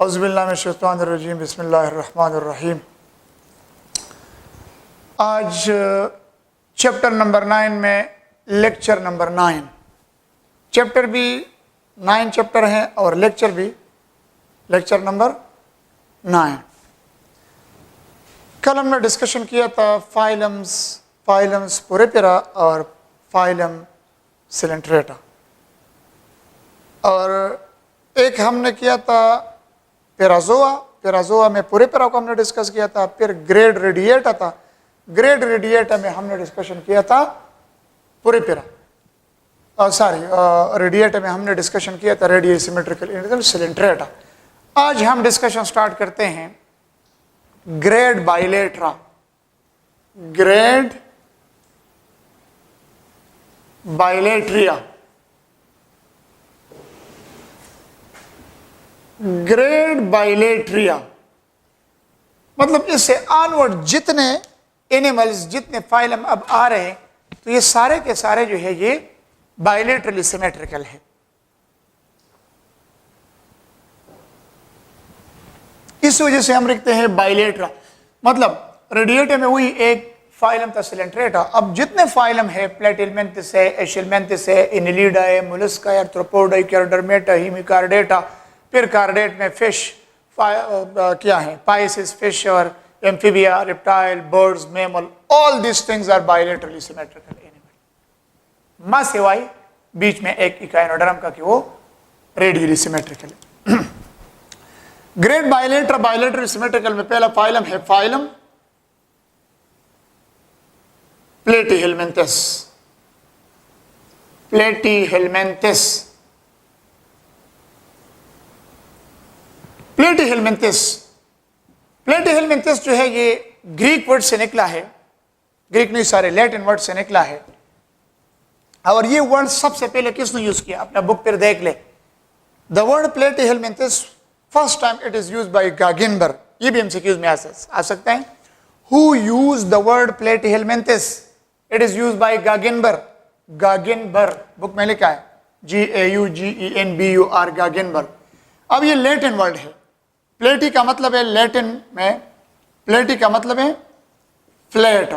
औज़ुबिल्लाहिमिनश्शैतानिर्रजीम बिस्मिल्लाहिर्रहमानिर्रहीम। आज chapter number 9 में लेक्चर नंबर 9। चैप्टर भी 9 चैप्टर हैं और लेक्चर भी लेक्चर नंबर 9। कल हमने डिस्कशन किया था फाइलम्स पुरेपेरा और फाइलम सिलेंट्रेटा, और एक हमने किया था पेराजोआ में पुरेपेरा को हमने डिस्कस किया था। फिर ग्रेड रेडिएटा था, ग्रेड रेडिएटा में हमने डिस्कशन किया था पुरेपेरा, रेडिएटा में हमने डिस्कशन किया था रेडियल सिमेट्रिकल सिलेंट्रेटा। आज हम डिस्कशन स्टार्ट करते हैं grade Bilateria, grade Bilateria. Grade Bilateria मतलब इससे ऑनवर्ड जितने एनिमल्स, जितने फाइलम अब आ रहे हैं, तो ये सारे के सारे जो है ये बाइलेटरली सिमेट्रिकल है। इस वजह से हम लिखते हैं बाइलेट्रा। मतलब रेडिएटा में वही एक फाइलम था सिलेंट्रेटा। अब जितने फाइलम है, प्लेटिलमेंथिस है, एशिलमेंथिस है, इनिलिडा है, मोलस्का है, आर्थ्रोपोडा, कैरोडर्मेटा, हीमिकार्डेटा, फिर कार्डेट में फिश क्या है, पाइसिस फिश और amphibia, reptile, birds, mammal, all this things are bilaterally symmetrical animal. मां सिवाय बीच में एक इकाइनोडर्म का कि वो रेडियली सिमेट्रिकल है। ग्रेड बाइलेटरली सिमेट्रिकल में पहला फाइलम है फाइलम प्लेटीहेलमिन्थस। प्लेटीहेलमिन्थस प्लेटीहेलमिन्थस जो है ये ग्रीक वर्ड से निकला है, ग्रीक नहीं सारे लैटिन वर्ड से निकला है। और ये वर्ड सबसे पहले किसने यूज किया, अपना बुक पर देख ले। The word Platyhelminthes first time it is used by Gegenbaur. ये भी एमसीक्यूज में आ सकता है। Who use the word Platyhelminthes? It is used by Gegenbaur. Gegenbaur book में लिखा है GAUGENBUR, गागिनबर्ग। अब ये लैटिन वर्ड है। प्लेटी का मतलब है, लैटिन में प्लेटी का मतलब है फ्लैट,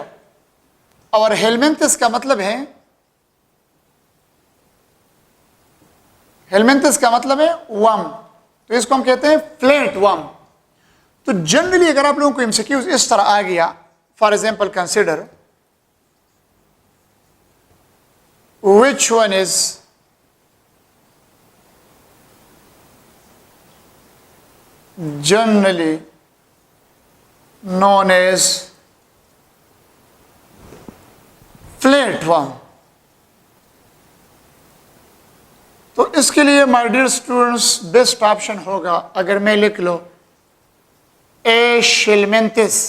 और हेलमिन्थस का मतलब है, हेलमिन्थस का मतलब है वर्म, तो इसको हम कहते हैं फ्लैट वर्म। तो जनरली अगर आप लोगों को एमसीक्यूज इस तरह आ गया, for example consider which one is generally known as flatworm, तो इसके लिए my dear students best option होगा अगर मैं लिख लो एशिलमेंथिस।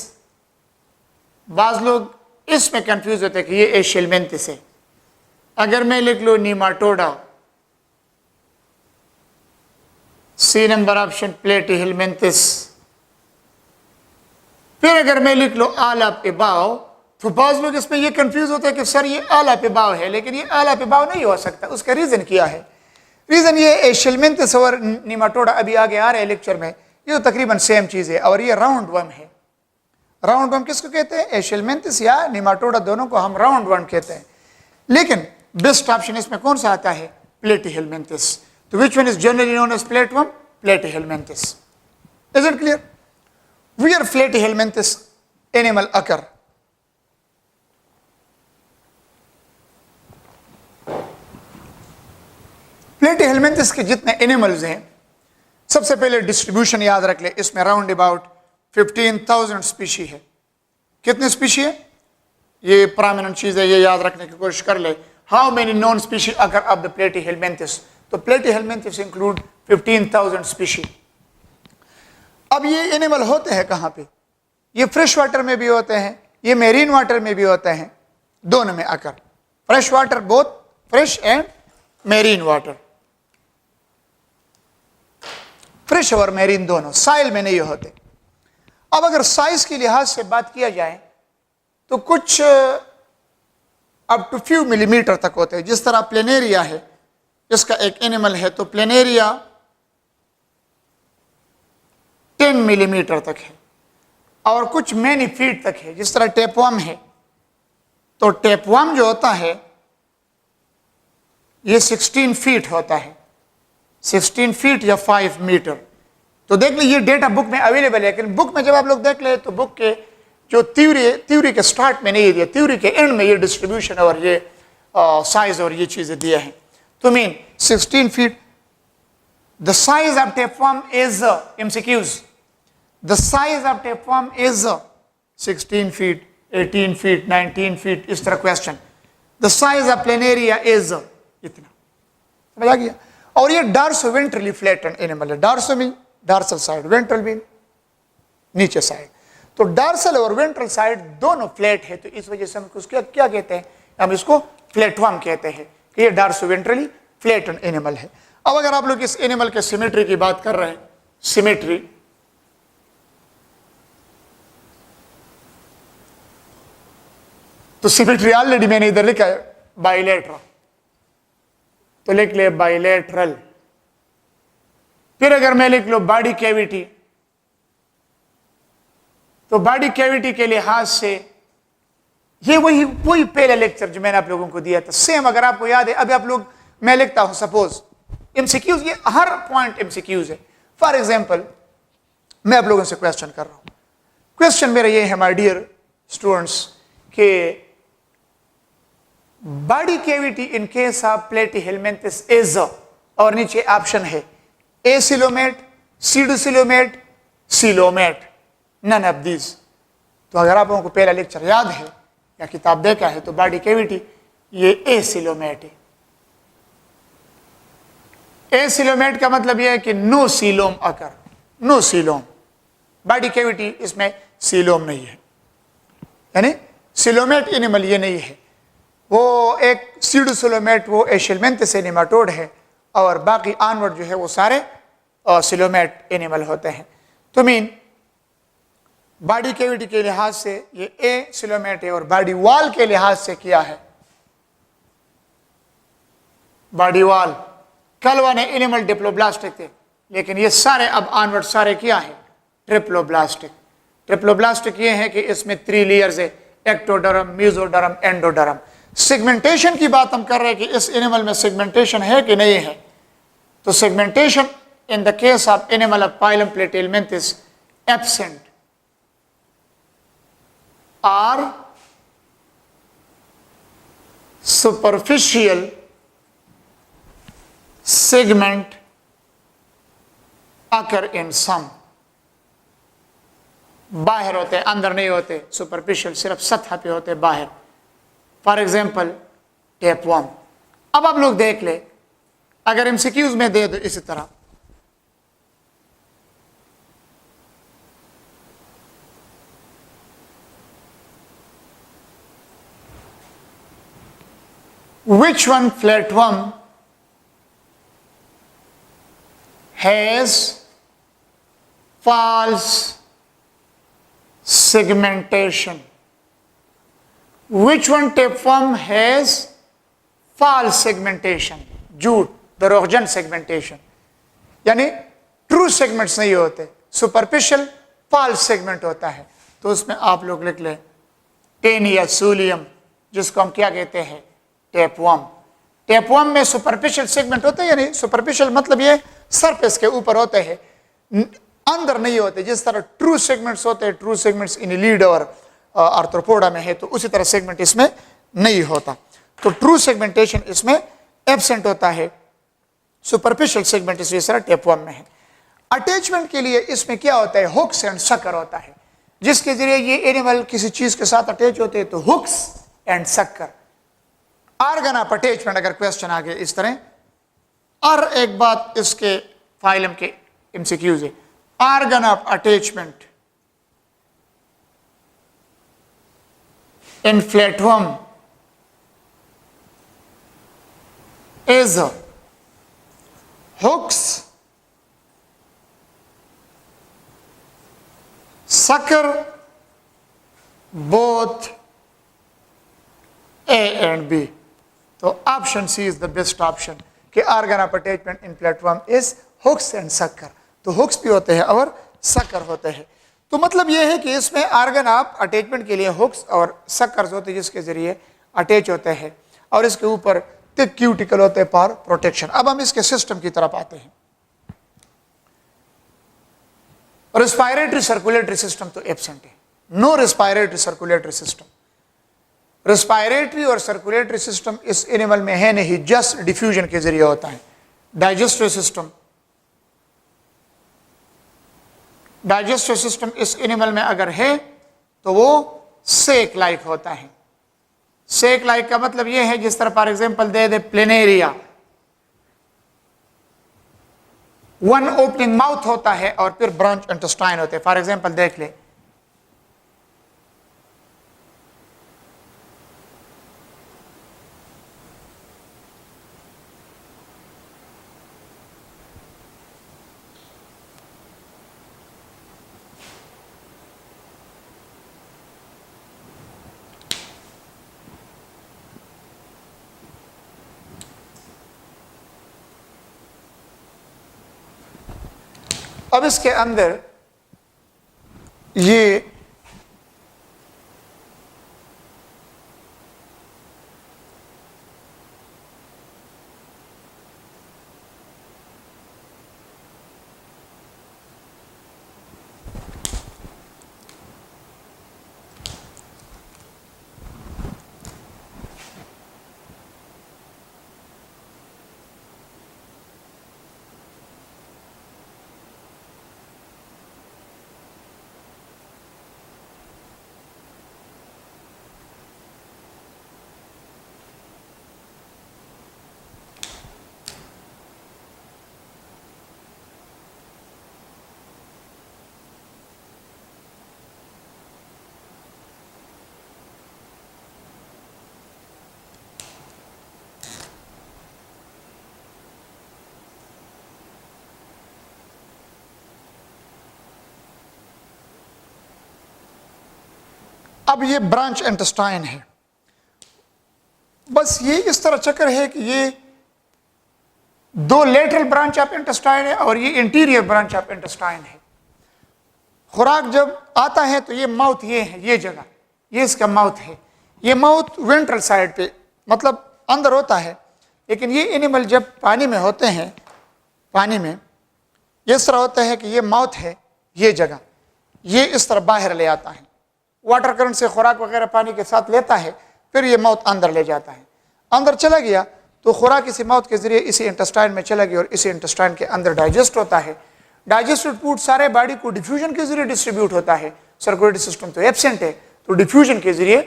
बाज लोग इसमें कंफ्यूज होते हैं कि ये एशिलमेंथिस है। अगर मैं लिख लो नीमाटोडा, सी नंबर ऑप्शन प्लेटीहेलमिन्थस। फिर अगर मैं लिख लो आलापिबाव, तो बहुत लोग इसमें ये कंफ्यूज होता है कि सर ये आलापिबाव है, लेकिन ये आलापिबाव नहीं हो सकता। उसका रीजन क्या है? रीजन ये एशिलमेंथिस और नीमाटोडा अभी आगे आ रहे हैं लेक्चर में, ये तो तकरीबन सेम चीज है। और ये राउंड वर्म है। राउंड वर्म किसको कहते हैं? एशिलमेंथिस या नीमाटोडा, दोनों को हम राउंड वर्म कहते हैं। लेकिन बेस्ट ऑप्शन इसमें कौन सा आता है? प्लेटीहेलमिन्थस। तो which one is generally known as flatworm? Platyhelminthes. Is it clear? Where Platyhelminthes animal occur? Platyhelminthes के जितने एनिमल्स हैं, सबसे पहले डिस्ट्रीब्यूशन याद रख ले। इसमें राउंड अबाउट 15,000 स्पीशी है। कितने स्पीशी है? ये प्रोमिनेंट चीज है, ये याद रखने की कोशिश कर ले। How many non species occur of the Platyhelminthes? तो प्लेटीहेलमिन्थस इंक्लूड 15,000 स्पीशी। अब ये एनिमल होते हैं कहाँ पे? ये फ्रेश वाटर में भी होते हैं, ये मेरीन वाटर में भी होते हैं, दोनों में आकर। Fresh water, both fresh and marine water, fresh और मेरीन दोनों, साइल में नहीं होते। अब अगर साइज के लिहाज से बात किया जाए तो कुछ अप टू फ्यू मिलीमीटर तक होते हैं। जिस तरह प्लेनेरिया है, इसका एक एनिमल है, तो प्लेनेरिया 10 मिलीमीटर तक है और कुछ मैनी फीट तक है, जिस तरह टेपवर्म है, तो टेपवर्म जो होता है ये 16 फीट होता है, 16 फीट या 5 मीटर। तो देख लीजिए ये डेटा बुक में अवेलेबल है, लेकिन बुक में जब आप लोग देख ले तो बुक के जो थ्योरी के स्टार्ट में नहीं दिया, थ्योरी के एंड में ये डिस्ट्रीब्यूशन और ये साइज और ये चीजें दिए हैं। तो mean 16 feet. The size of tapeworm is MCQs, the size of tapeworm is 16 feet, 18 feet, 19 feet, इस तरह question. The size of planaria is इतना, समझ आ गया। और ये डार्सो वेंट्रली फ्लैटेंड एनिमल है। Dorso mean dorsal side, ventral mean नीचे side. तो डार्सल और वेंट्रल साइड दोनों फ्लैट है, तो इस वजह से हम उसको क्या कहते हैं, हम इसको फ्लैटवर्म कहते हैं कि ये डार्सो वेंट्रली फ्लैटेंड एनिमल है। अब अगर आप लोग इस एनिमल के सिमेट्री की बात कर रहे हैं, सिमेट्री, तो सिमेट्री ऑलरेडी मैंने इधर लिखा है बाइलेटरल, तो लिख ले बाइलेटरल। फिर अगर मैं लिख लो बॉडी कैविटी, तो बॉडी कैविटी के लिहाज से ये वही पहला लेक्चर जो मैंने आप लोगों को दिया था, सेम अगर आपको याद है। अभी आप लोग, मैं लिखता हूं सपोज MCQs, ये हर पॉइंट MCQs है। फॉर एग्जाम्पल मैं आप लोगों से क्वेश्चन कर रहा हूं, क्वेश्चन मेरा ये है माय डियर स्टूडेंट्स कि body cavity in case of Platyhelminthes is, और नीचे ऑप्शन है acoelomate, pseudocoelomate, coelomate, none of these. तो अगर आप लोगों को पहला लेक्चर याद है या किताब देखा है तो बॉडी कैविटी ये एसिलोमेट है। एसिलोमेट का मतलब यह है कि नो सीलोम अकर, नो सीलोम, बॉडी कैविटी इसमें सीलोम नहीं है, यानी सिलोमेट एनिमल ये नहीं है। वो एक सीडोसिलोमेट वो एशिलमेंथस नेमाटोड है, और बाकी ऑनवर्ड जो है वो सारे सिलोमेट एनिमल होते हैं। तो मीन बॉडी कैविटी के लिहाज से ये ए सिलोमेट है, और बॉडी वॉल के लिहाज से क्या है, बॉडी वॉल। कल वाले एनिमल डिप्लोब्लास्टिक थे, लेकिन ये सारे अब ऑनवर्ड सारे क्या है, ट्रिप्लोब्लास्टिक। ट्रिप्लोब्लास्टिक ये है कि इसमें 3 लेयर्स है, एक्टोडर्म, मेसोडर्म, एंडोडर्म। सेगमेंटेशन की बात हम कर रहे हैं कि इस एनिमल में सेगमेंटेशन है कि नहीं है, तो segmentation in the case of animal of phylum Platyhelminthes absent or superficial segment occur in some। बाहर होते हैं, अंदर नहीं होते, सुपरफिशियल सिर्फ सतह पे होते बाहर। For example tapeworm. अब आप लोग देख ले, अगर MCQs में दे दो इसी तरह, which one flatworm has false segmentation, which one tapeworm has false segmentation, झूठ, दरोगजन सेगमेंटेशन, यानी ट्रू सेगमेंट्स नहीं होते, सुपरफिशियल फॉल्स सेगमेंट होता है। तो उसमें आप लोग लिख लें टेनिया सूलियम, जिसको हम क्या कहते हैं, टेपवर्म। टेपवर्म में सुपरफिशियल सेगमेंट होते हैं, यानी सुपरफिशियल मतलब ये सरफेस के ऊपर होते हैं, अंदर नहीं होते। जिस तरह ट्रू सेगमेंट्स होते हैं, ट्रू सेगमेंट्स इनिलीड और आर्थ्रोपोडा में है, तो उसी तरह सेगमेंट इसमें नहीं होता। तो ट्रू सेगमेंटेशन इसमें एब्सेंट होता है, सुपरफिशियल सेगमेंट इस तरह टेपवर्म में है। अटैचमेंट के लिए इसमें क्या होता है, हुक्स एंड सकर होता है, जिसके जरिए ये एनिमल किसी चीज के साथ अटैच होते हैं, तो hooks and sucker. Organ of attachment अगर क्वेश्चन आ गया इस तरह, और एक बात इसके फाइलम के MCQs है, organ of attachment in flatworm is hooks, sucker, both A and B। तो option C is the best option कि organ of attachment in platform is hooks and sucker. तो हुक्स भी होते हैं और सकर होते हैं। तो मतलब ये है कि इसमें आर्गन आप अटैचमेंट के लिए हुक्स और सकर्स होते हैं जिसके जरिए अटैच होते हैं, और इसके ऊपर थिक क्यूटिकल होते हैं फॉर प्रोटेक्शन। अब हम इसके सिस्टम की तरफ आते हैं। रेस्पिरेटरी सर्कुलेटरी सिस्टम तो एब्सेंट है, no respiratory circulatory system. Respiratory और सर्कुलेटरी सिस्टम इस एनिमल में है नहीं, जस्ट डिफ्यूजन के जरिए होता है। डाइजेस्टिव सिस्टम, डाइजेस्टिव सिस्टम इस एनिमल में अगर है तो वो सेक लाइक होता है। सेक लाइक का मतलब ये है, जिस तरह for example they planaria, one opening mouth होता है और फिर ब्रांच इंटेस्टाइन होते हैं। फॉर एग्जांपल देख ले, अब इसके अंदर ये अब ये ब्रांच इंटेस्टाइन है। बस ये इस तरह चक्कर है कि ये दो लेटरल ब्रांच ऑफ इंटेस्टाइन है और ये इंटीरियर ब्रांच ऑफ इंटेस्टाइन है। खुराक जब आता है तो ये माउथ ये है, ये जगह ये इसका माउथ है। ये माउथ वेंट्रल साइड पे मतलब अंदर होता है, लेकिन ये एनिमल जब पानी में होते हैं, पानी में इस तरह होता है कि ये माउथ है, ये जगह ये इस तरह बाहर ले आता है। वाटर करंट से खुराक वगैरह पानी के साथ लेता है, फिर ये माउथ अंदर ले जाता है। अंदर चला गया तो खुराक इसी माउथ के जरिए इसी इंटेस्टाइन में चला गया और इसी इंटेस्टाइन के अंदर डाइजेस्ट होता है। डाइजेस्टेड फूड सारे बॉडी को डिफ्यूजन के जरिए डिस्ट्रीब्यूट होता है। सर्कुलेटरी सिस्टम तो एब्सेंट है, तो डिफ्यूजन के जरिए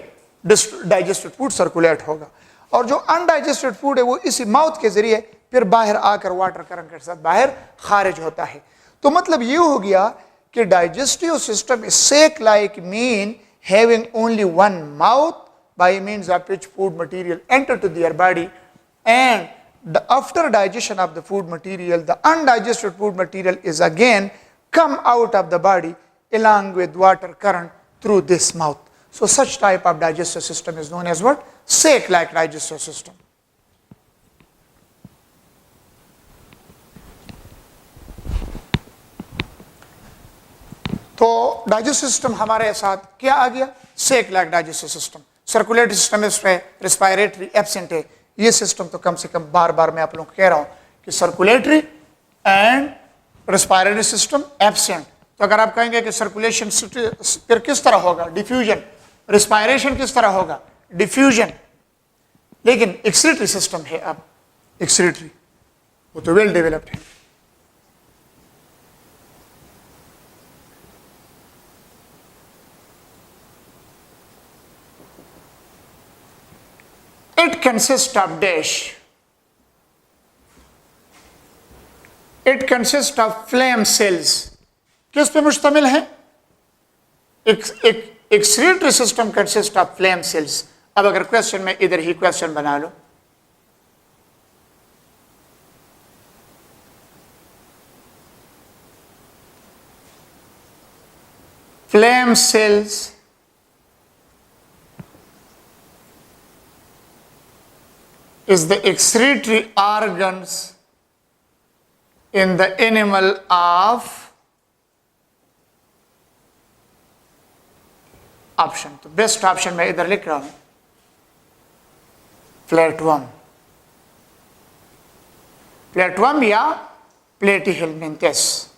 डाइजेस्टेड फूड सर्कुलेट होगा। और जो अनडाइजेस्टेड फूड है वो इसी माउथ के जरिए फिर बाहर आकर वाटर करंट के साथ बाहर खारिज होता है। तो मतलब ये हो गया कि digestive system is sac like mean having only one mouth by means of which food material enter to their body, and after digestion of the food material, the undigested food material is again come out of the body along with water current through this mouth. So such type of digestive system is known as what? Sac-like digestive system. तो digestive system हमारे साथ क्या आ गया? Sac like digestive system. Circulatory system इसमें respiratory absent है। ये system तो कम से कम बार बार मैं आप लोगों को कह रहा हूं कि circulatory and respiratory system absent. तो अगर आप कहेंगे कि सर्कुलेशन फिर किस तरह होगा? डिफ्यूजन। रेस्पिरेशन किस तरह होगा? डिफ्यूजन। लेकिन एक्सक्रीटरी सिस्टम है, अब एक्सक्रीटरी वो तो वेल डेवलप्ड है। It consists of dash. It consists of flame cells. किस पे मुश्तमिल है? Excretory system consist of flame cells. अब अगर क्वेश्चन में इधर ही क्वेश्चन बना लो, flame cells is the excretory organs in the animal of option. तो बेस्ट ऑप्शन मैं इधर लिख रहा हूं, प्लेटवर्म, प्लेटवर्म या प्लेटीहेलमिंथस।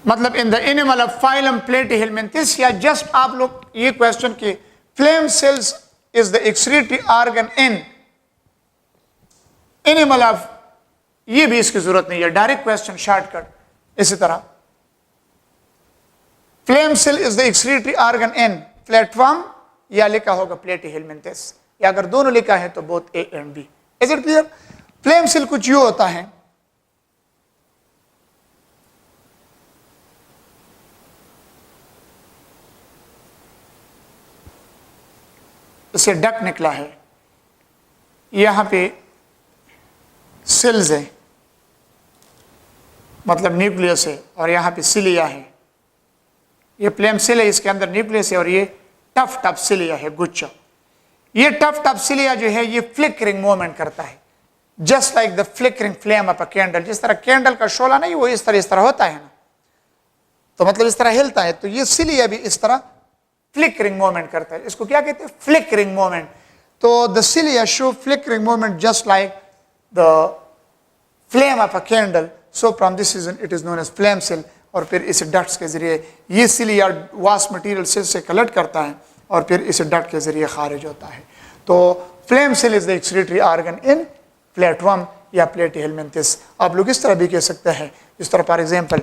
मतलब in the animal of phylum Platyhelminthes, या जस्ट आप लोग ये क्वेश्चन की flame cells is the excretory organ in animal of, ये भी इसकी जरूरत नहीं है, डायरेक्ट क्वेश्चन शॉर्टकट। इसी तरह flame cell is the excretory organ in flatworm, या लिखा होगा प्लेटीहेलमिंथस, या अगर दोनों लिखा है तो both A and B. Is it clear? Flame cell कुछ यूं होता है, इसे डक निकला है, यहां पे सेल्स है, मतलब न्यूक्लियस है, और यहां पे सिलिया है। ये फ्लेम सेल है, इसके अंदर न्यूक्लियस है, और ये टफ टफ सिलिया है, गुच्छा। ये टफ टफ सिलिया जो है ये फ्लिकरिंग मूवमेंट करता है, just like the flickering flame of a candle. जिस तरह कैंडल का शोला नहीं वो इस तरह होता है ना, तो मतलब इस तरह हिलता है, तो ये सिलिया भी इस तरह फ्लिकरिंग मूवमेंट करता है। इसको क्या कहते हैं? Flickering movement. तो the cilia show flickering movement just like the flame of a candle, so from this reason it is known as flame cell. और फिर इस डक्ट्स के जरिए ये सिलिया वास्ट मटेरियल सेल से कलेक्ट करता है और फिर इस डक्ट के जरिए खारिज होता है। तो flame cell is the excretory organ in flatworm या प्लेटीहेलमिंथस। आप लोग इस तरह भी कह सकते हैं, इस तरह for example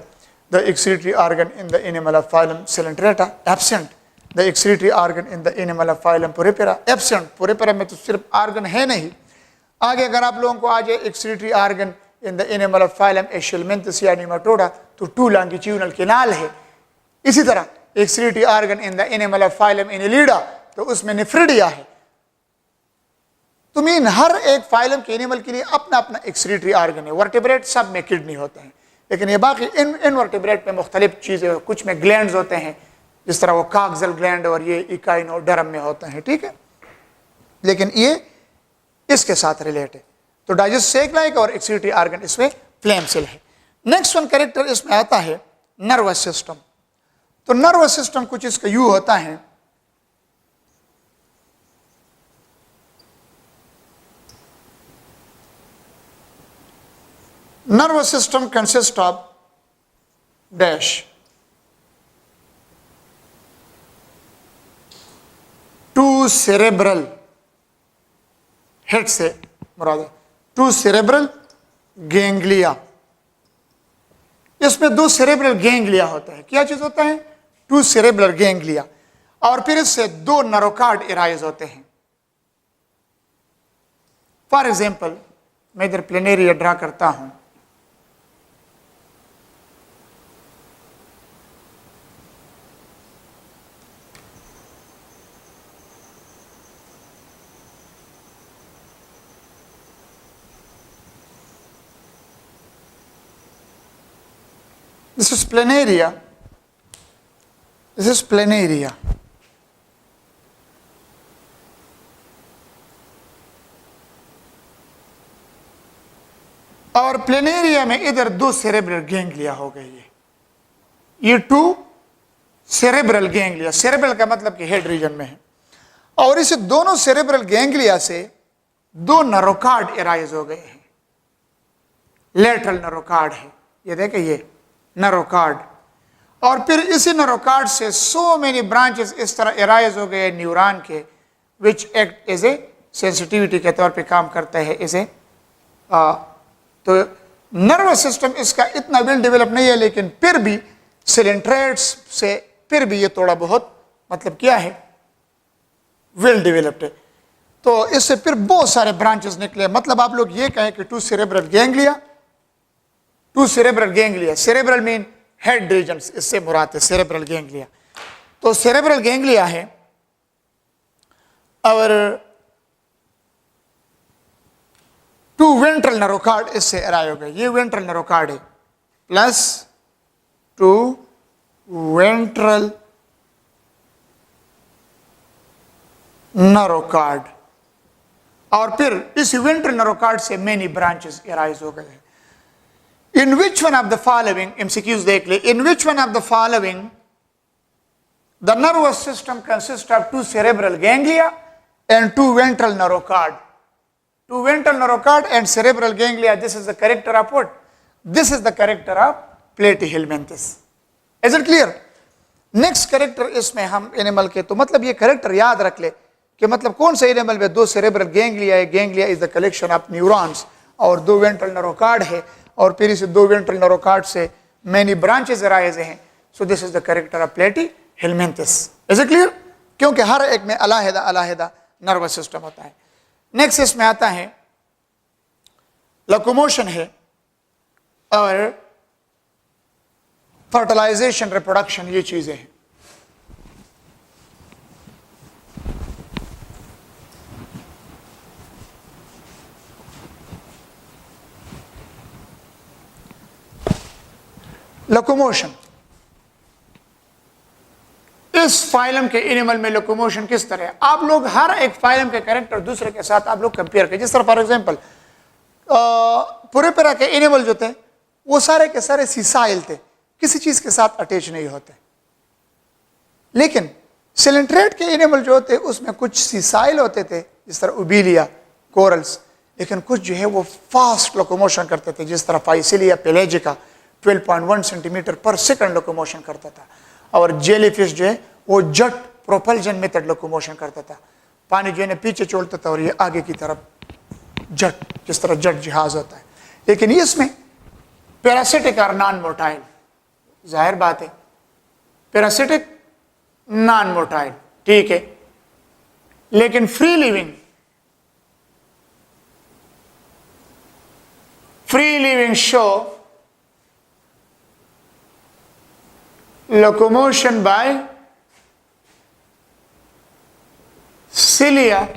the excretory organ in the animal of phylum Coelenterata absent, the excretory organ in the animal of phylum Porifera absent. Porifera में तो सिर्फ ऑर्गन है नहीं। आगे अगर आप लोगों को आ जाए excretory organ in the animal of phylum Aschelminthes या नेमाटोडा, तो 2 लॉन्गिट्यूडनल कैनाल है। इसी तरह excretory organ in the animal of phylum Annelida, तो उसमें निफ्रिडिया है। तो मीन हर एक फाइलम के एनिमल के लिए अपना अपना एक्सक्रीटरी ऑर्गन है। वर्टिब्रेट सब में किडनी होते हैं, लेकिन ये बाकी इनवर्टिब्रेट में मुख्तलिफ चीज़ें, कुछ में ग्लैंड्स होते हैं, जिस तरह वो काक्सल ग्लैंड और ये इकाइनोडर्म में होते हैं, ठीक है, लेकिन ये इसके साथ रिलेट है। तो डाइजेस्ट सेक लाइक और एक्सक्रीटरी ऑर्गन इसमें फ्लेम सेल है। नेक्स्ट वन कैरेक्टर इसमें आता है नर्वस सिस्टम। तो नर्वस सिस्टम कुछ इसका यू होता है, nervous system consist of dash 2 cerebral head से मुराद 2 सेरेब्रल गैंग्लिया। इसमें 2 सेरेब्रल गैंग्लिया होता है। क्या चीज होता है? 2 सेरेब्रल गैंग्लिया, और फिर इससे 2 नरोकार्ड एराइज होते हैं। फॉर एग्जाम्पल मैं इधर प्लेनेरिया ड्रा करता हूं, this is planaria, this is planaria, और प्लेनेरिया में इधर 2 सेरेब्रल गैंग्लिया हो गई है। ये 2 सेरेब्रल गैंग्लिया, सेरेब्रल का मतलब कि हेड रीजन में है, और इस दोनों सेरेब्रल गैंग्लिया से 2 नरोकार्ड एराइज हो गए हैं। लेटरल नरोकार्ड है, ये देखें, ये नरोकार्ड, और फिर इसी नरोकार्ड से सो मेनी ब्रांचेस इस तरह एराइज हो गए न्यूरॉन के, which act as a sensitivity के तौर पे काम करता है इसे। तो नर्वस सिस्टम इसका इतना वेल डेवलप नहीं है, लेकिन फिर भी सिलेंट्रेट्स से फिर भी ये थोड़ा बहुत मतलब क्या है, वेल डेवलप्ड है। तो इससे फिर बहुत सारे ब्रांचेस निकले। मतलब आप लोग ये कहें कि 2 cerebral ganglia, 2 cerebral ganglia, cerebral mean head regions, इससे मुराद है सेरेब्रल गैंग्लिया। तो सेरेब्रल गैंग्लिया है, और 2 वेंट्रल नरोकार्ड इससे एराइज हो गए। ये वेंट्रल नरोकार्ड है, प्लस 2 वेंट्रल नरोकार्ड, और फिर इस वेंट्रल नरोकार्ड से मेनी ब्रांचेस एराइज हो गए। In which one of the following, MCQs देख ले, in which one of the following the nervous system consist of 2 cerebral ganglia and 2 ventral neurocard. 2 ventral neurocard and cerebral ganglia. This is the character of what? This is the character of platyhelminthes. Is it clear? Next character इसमें हम animal के, तो मतलब ये character याद रख ले कि मतलब कौन सा एनिमल में 2 सेरेब्रल गैंग्लिया है, ganglia is the collection of neurons, और 2 वेंट्रल नर्वोकार्ड है, और फिर इस 2 वेंट्रल नर्वोकार्ड से मैनी ब्रांचेस अराइज हैं. So this is the character of Platyhelminthes. Is it clear? क्योंकि हर एक में अलग अलग नर्वस सिस्टम होता है. नेक्स्ट इसमें आता है लोकोमोशन है और फर्टिलाइजेशन, रिप्रोडक्शन, ये चीजें हैं. लोकोमोशन, इस फाइलम के एनिमल में लोकोमोशन किस तरह है? आप लोग हर एक फाइलम के कैरेक्टर दूसरे के साथ आप लोग कंपेयर करें. जिस तरह फॉर एग्जांपल पूरे के एनिमल जो थे वो सारे के सारे सीसाइल थे, किसी चीज के साथ अटैच नहीं होते. लेकिन सिलेंट्रेट के एनिमल जो होते उसमें कुछ सीसाइल होते थे, जिस तरह उबीलिया, कोरल्स, लेकिन कुछ जो है वो फास्ट लोकोमोशन करते थे, जिस तरह फाइसिलिया पेलेजिका 12.1 सेंटीमीटर पर सेकंड लोकोमोशन करता था. और जेलीफिश जो है वो जेट प्रोपल्जन मेथड लोकोमोशन करता था. पानी जो है पीछे छोड़ता था और ये आगे की तरफ जेट, जिस तरह जेट जहाज होता है. लेकिन इसमें पैरासिटिक और नॉन मोटाइल, जाहिर बात है पैरासिटिक नॉन मोटाइल, ठीक है. लेकिन free living show locomotion by cilia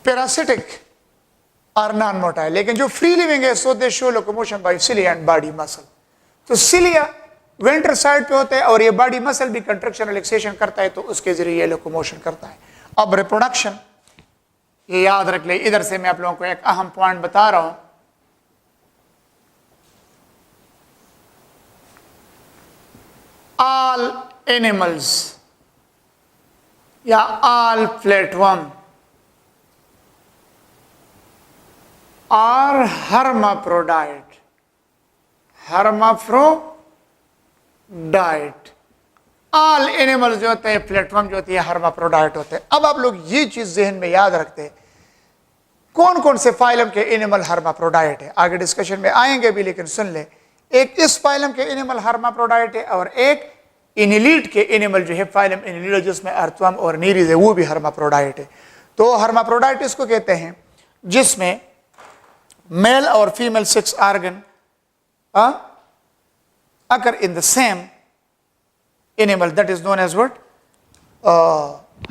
parasitic और नॉन मोटाइल. लेकिन जो फ्री लिविंग है so they show locomotion by cilia and body muscle. तो सिलिया वेंट्रल साइड पे होता है और ये बॉडी मसल भी कंट्रक्शन रिलैक्सेशन करता है, तो उसके जरिए ये लोकोमोशन करता है. अब रिप्रोडक्शन, ये याद रख ले. इधर से मैं आप लोगों को एक अहम पॉइंट बता रहा हूं. ऑल एनिमल्स या all flatworm are hermaphrodite. All animals जो होते हैं, प्लेटफॉर्म जो होती है, हर्माफ्रोडाइट होते हैं. अब आप लोग ये चीज जहन में याद रखते हैं, कौन कौन से फाइलम के एनिमल हर्माफ्रोडाइट है. आगे डिस्कशन में आएंगे भी, लेकिन सुन ले, एक इस फाइलम के एनिमल हर्माफ्रोडाइट है और एक इनिलीड के एनिमल जो है फाइलम इनिलीड, जिसमें अर्थवर्म और नीरीज है, वो भी हर्माफ्रोडाइट है. तो हर्माफ्रोडाइट इसको कहते हैं जिसमें मेल और female sex organ occur in the same animal, that is known as what?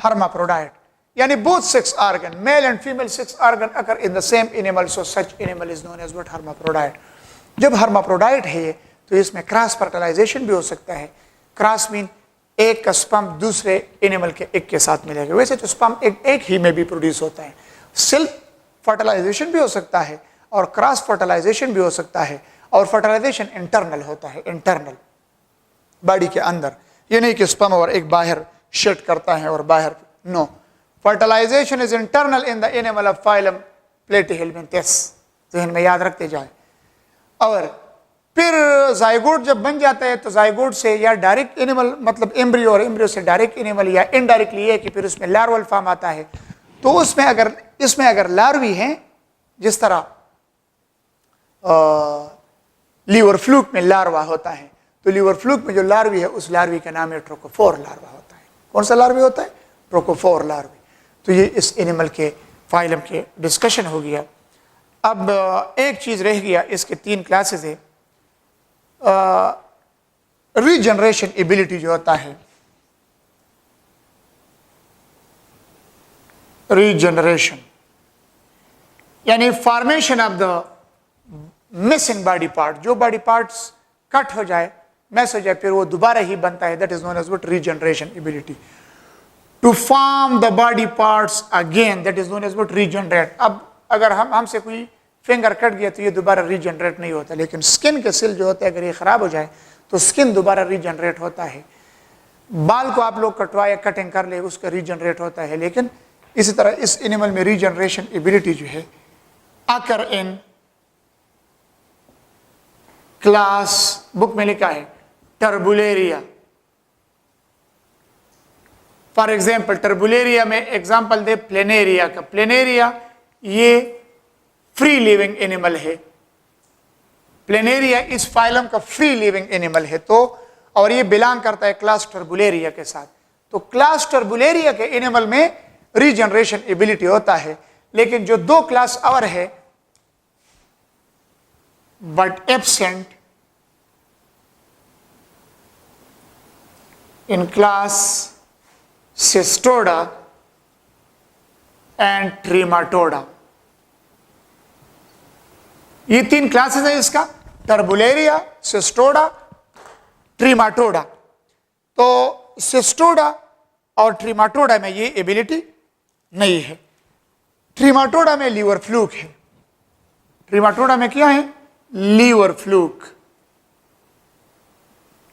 Hermaphrodite. Yani both sex organ, male and female sex organ occur in the same animal, so such animal is known as what? Hermaphrodite. जब hermaphrodite है तो इसमें cross fertilisation भी हो सकता है. Cross mean एक का स्पर्म दूसरे एनिमल के एक के साथ मिलेगा. वैसे तो स्पर्म एक ही में भी प्रोड्यूस होता है. सेल्फ फर्टिलाइजेशन भी हो सकता है और क्रॉस फर्टिलाइजेशन भी हो सकता है. और फर्टिलाइजेशन इंटरनल होता है, इंटरनल बॉडी के अंदर. ये नहीं कि स्पर्म और एक बाहर शेड करता है और बाहर, no. Fertilization is internal in the animal of phylum Platyhelminthes. जहन में याद रखते जाए. और फिर जाइगोट जब बन जाता है तो जाइगोट से या डायरेक्ट एनिमल मतलब एम्ब्रियो, और एम्ब्रियो से डायरेक्ट एनिमल, या इनडायरेक्टली ये कि फिर उसमें लार्वल फॉर्म आता है. तो उसमें अगर लार्वी हैं, जिस तरह लीवर फ्लूक में लार्वा होता है, तो लीवर फ्लूक में जो लार्वी है उस लार्वी का नाम है ट्रोकोफोर लार्वा होता है. कौन सा लार्वी होता है? Trochophore larvae. तो ये इस एनिमल के फाइलम के डिस्कशन हो गया. अब एक चीज रह गया, इसके 3 क्लासेस है. रीजनरेशन एबिलिटी जो होता है, रीजनरेशन यानी formation of the missing body part. जो बॉडी पार्ट्स कट हो जाए, मैसेज है, फिर वो दोबारा ही बनता है, that is known as what, regeneration ability. To form the body parts again, that is known as what, regenerate. अब अगर हमसे कोई फिंगर कट गया तो ये दोबारा रीजनरेट नहीं होता, लेकिन स्किन के सेल जो होते हैं अगर ये खराब हो जाए तो स्किन दोबारा रीजनरेट होता है। बाल को आप लोग कटवाए, कटिंग कर ले, उसका रीजनरेट होता है। लेकिन इसी तरह इस एनिमल में रीजनरेशन एबिलिटी जो है आकर इन क्लास, बुक में लिखा है टर्बुलेरिया। फॉर एग्जाम्पल टर्बुलेरिया में एग्जाम्पल दे प्लेनेरिया का। प्लेनेरिया ये फ्री लिविंग एनिमल है, प्लेनेरिया इस फाइलम का फ्री लिविंग एनिमल है, तो और ये बिलोंग करता है क्लास टर्बुलेरिया के साथ। तो क्लास टर्बुलेरिया के एनिमल में रीजनरेशन एबिलिटी होता है। लेकिन जो दो क्लास और है but absent in class Cestoda and Trematoda, ये तीन क्लासेस है इसका, टर्बुलेरिया, सिस्टोडा, ट्रीमाटोडा। तो सिस्टोडा और ट्रीमाटोडा में ये एबिलिटी नहीं है। ट्रीमाटोडा में लीवर फ्लूक है। ट्रीमाटोडा में क्या है? Liver fluke.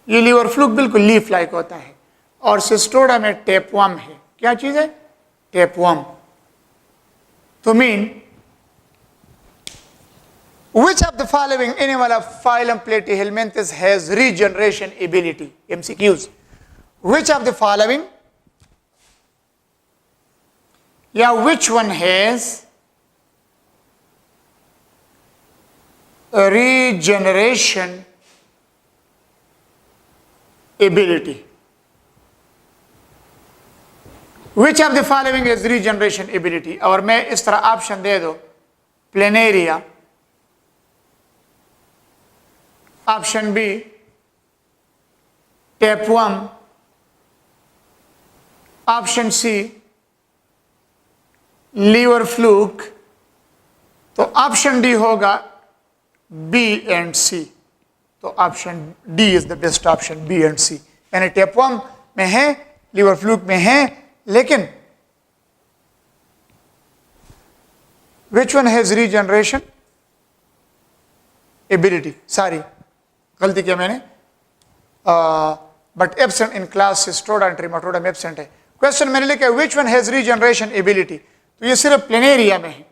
ये लीवर फ्लूक बिल्कुल लीफ लाइक होता है। और सिस्टोडा में टेपवर्म है। क्या चीज है? टेपवर्म। तो mean which of the following animal of phylum Platyhelminthes has regeneration ability? MCQs. Which of the following, which one has a regeneration ability? Which of the following has regeneration ability? और मैं इस तरह option दे दो, planaria, option B tapeworm, option C liver fluke, तो option D होगा B and C. तो option D is the best option, B and C. यानी टेपवर्म में है, लीवर फ्लूक में है, लेकिन which one has regeneration ability? Sorry, गलती किया मैंने, but absent in class Cestoda and Trematoda में एब्सेंट है। क्वेश्चन मैंने लिखा है which one has regeneration ability, तो ये सिर्फ प्लेनेरिया में है,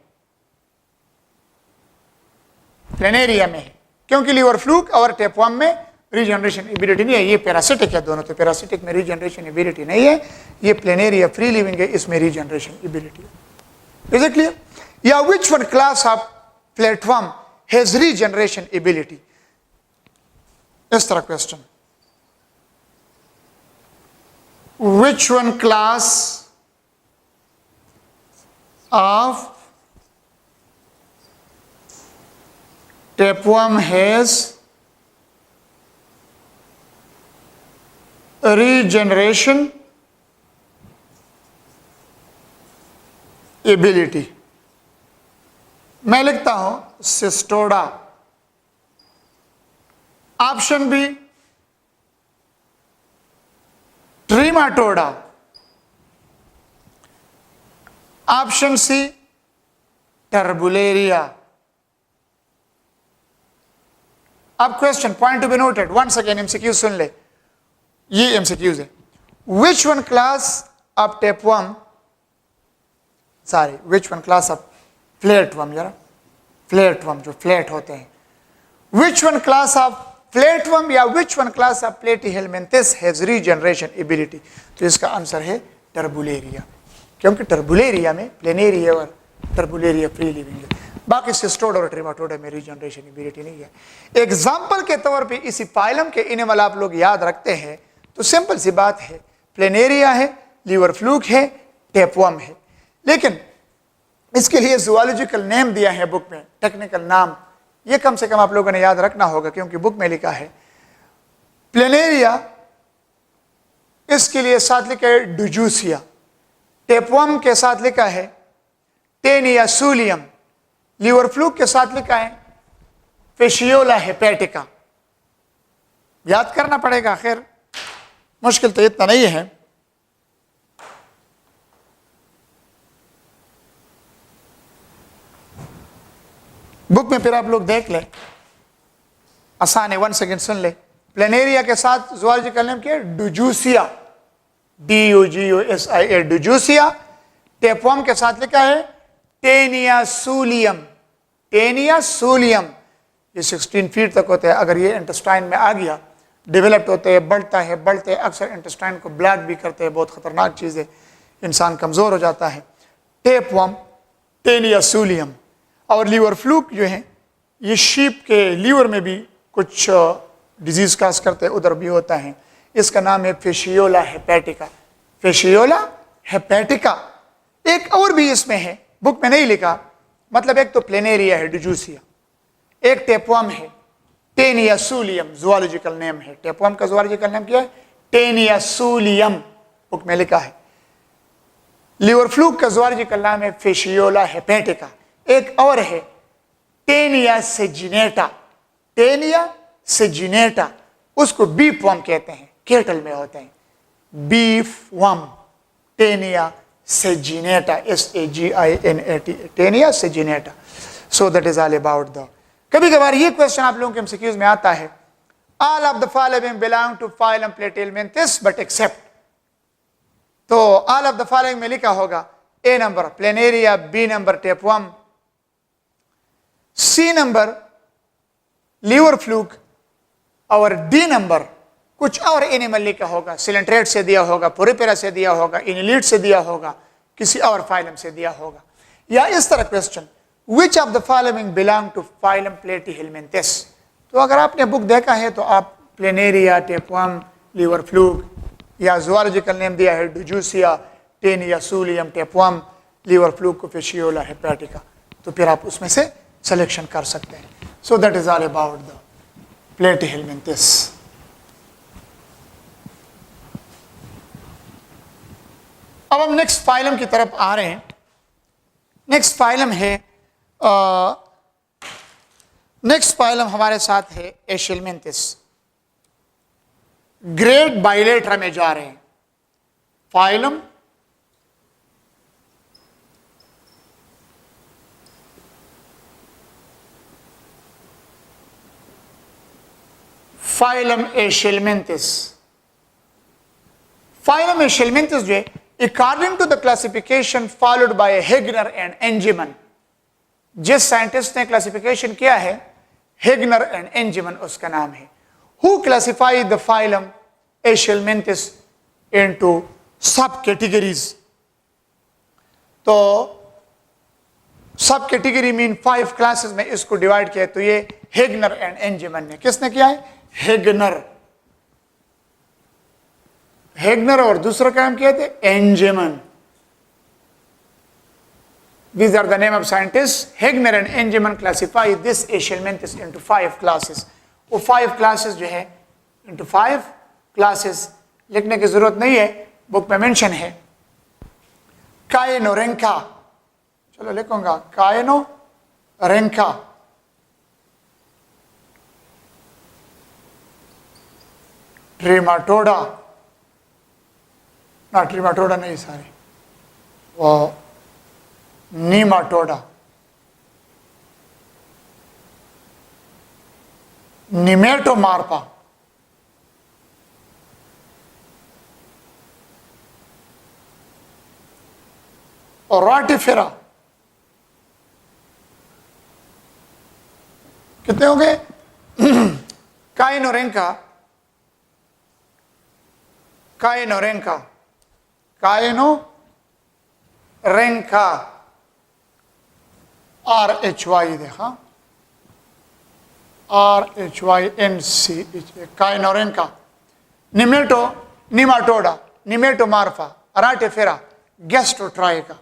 प्लेनेरिया में है, क्योंकि लीवर फ्लूक और टेपवर्म में रीजनरेशन एबिलिटी नहीं है। ये पैरासिटिक है दोनों, तो पैरासिटिक में रीजनरेशन एबिलिटी नहीं है। ये प्लेनेरिया फ्री लिविंग है, इसमें रीजनरेशन एबिलिटी है। Is it clear? या which one class of platform has regeneration ability? इस तरह question, which one class of tapeworm has regeneration ability? मैं लिखता हूं Cestoda. Option B Trematoda, option C Turbellaria. अब question point to be noted, once again MCQ सुन ले, ये MCQs है। Which one class of tapeworm, sorry which one class of flatworm, जरा flatworm जो फ्लैट होते हैं, which one class of flatworm या which one class of Platyhelminthes has regeneration ability? तो इसका आंसर है टर्बुलेरिया, क्योंकि टर्बुलेरिया में प्लेनेरिया और टर्बुलेरिया फ्री लिविंग है। बाकी सिस्टोडा और ट्रीमाटोडा में रीजनरेशन एबिलिटी नहीं है। एग्जाम्पल के तौर पे इसी फाइलम के एनिमल आप लोग याद रखते हैं तो सिंपल सी बात है, प्लेनेरिया है, लीवर फ्लूक है, टेपवर्म है। लेकिन इसके लिए जूलॉजिकल नेम दिया है बुक में, टेक्निकल नाम, ये कम से कम आप लोगों ने याद रखना होगा, क्योंकि बुक में लिखा है प्लेनेरिया, इसके लिए साथ लिखा है डुजूसिया, टेपवर्म के साथ लिखा है टेनिया सूलियम, लीवर फ्लूक के साथ लिखा है फेशियोला हेपेटिका। याद करना पड़ेगा, खैर मुश्किल तो इतना नहीं है। बुक में फिर आप लोग देख ले, आसान है, 1 सेकेंड सुन ले। प्लेनेरिया के साथ ज़ूलॉजिकल नेम क्या है? डुजूसिया, DUGUSIA, डुजूसिया। टेपवर्म के साथ लिखा है टेनिया सूलियम, टेनिया सूलियम। ये 16 फीट तक होता है। अगर ये इंटेस्टाइन में आ गया, डेवलप्ड होते हैं, बढ़ता है, बढ़ते अक्सर इंटेस्टाइन को ब्लॉक भी करते हैं, बहुत खतरनाक चीज़ है, इंसान कमज़ोर हो जाता है। Tapeworm, Taenia solium. और लीवर फ्लूक जो है, ये शीप के लीवर में भी कुछ डिजीज काज करते हैं, उधर भी होता है। इसका नाम है फेशियोला हेपेटिका, फेशियोला हेपेटिका। एक और भी इसमें है, बुक में नहीं लिखा, मतलब एक तो प्लेनेरिया है, डुजूसिया, एक टेपवर्म है टेनिया सूलियम, ज़ूलॉजिकल नेम है। टेपवर्म का ज़ूलॉजिकल नेम क्या है? टेनिया सूलियम, बुक में लिखा है। लीवर फ्लूक का ज़ूलॉजिकल नाम है फेशियोला हेपेटिका। एक और है टेनिया सेजिनेटा, टेनिया सेजिनेटा, उसको बीफ वर्म कहते हैं, केटल में होते हैं, beef worm, Taenia saginata, SAGINAT, Taenia saginata. So that is all about the. कभी कभार ये क्वेश्चन आप लोगों के MCQs में आता है, all of the following belong to phylum Platyhelminthes but except. तो ऑल ऑफ द फॉलोइंग में लिखा होगा A number planaria, B number tapeworm, C number liver fluke, और D नंबर कुछ और एनिमल लिखा होगा, सिलेंट्रेट से दिया होगा, पोरिपेरा से दिया होगा, इनलीट से दिया होगा, किसी और फाइलम से दिया होगा। या इस तरह question, which of the following belong to phylum Platyhelminthes. तो अगर आपने बुक देखा है तो आप प्लेनेरिया, टेपवर्म, लीवर फ्लूक, या ज़ूलॉजिकल नेम दिया है Dugesia, Taenia solium, tapeworm, liver fluke को फेशियोला हेपेटिका, तो फिर आप उसमें से सिलेक्शन कर सकते हैं। So that is all about the Platyhelminthes. अब हम नेक्स्ट फाइलम की तरफ आ रहे हैं। नेक्स्ट फाइलम है, नेक्स्ट फाइलम हमारे साथ है एशियलमिन्थस। ग्रेट बाइलेट्रा में जा रहे हैं। Phylum phylum Aschelminthes. Phylum Aschelminthes जो है, according to the classification followed by Hegner and Engemann, जिस साइंटिस्ट ने क्लासिफिकेशन किया है, हेगनर एंड एंजिमन उसका नाम है। Who classify the phylum Aschelminthes into sub categories. तो सब कैटेगरी मीन 5 क्लासेस में इसको डिवाइड किया, तो ये हेगनर एंड एंजिमन ने, किसने किया है? हेगनर, हेगनर, और दूसरा काम किया थे एंजिमन। These are the name of scientists. Heegner and Engelmann classify this Eschelmanthus into 5 classes. वो 5 classes जो है into 5 classes लिखने की जरूरत नहीं है, बुक में मेंशन है। कायनोरेंका, चलो लिखूंगा कायनोरेंका, ट्रीमाटोडा, ना ट्रीमाटोडा नहीं सारे, वो नीमाटोडा, निमेटोमार्पा, और राटिफेरा। कितने हो गए? कायनोरेंका, कायनोरेंका, कायनोरेंका, RHY देखा, RHYNCH, कायनोरेंका। निमाटोडा, निमेटोमार्फा, राटिफेरा, गैस्ट्रोट्राइका,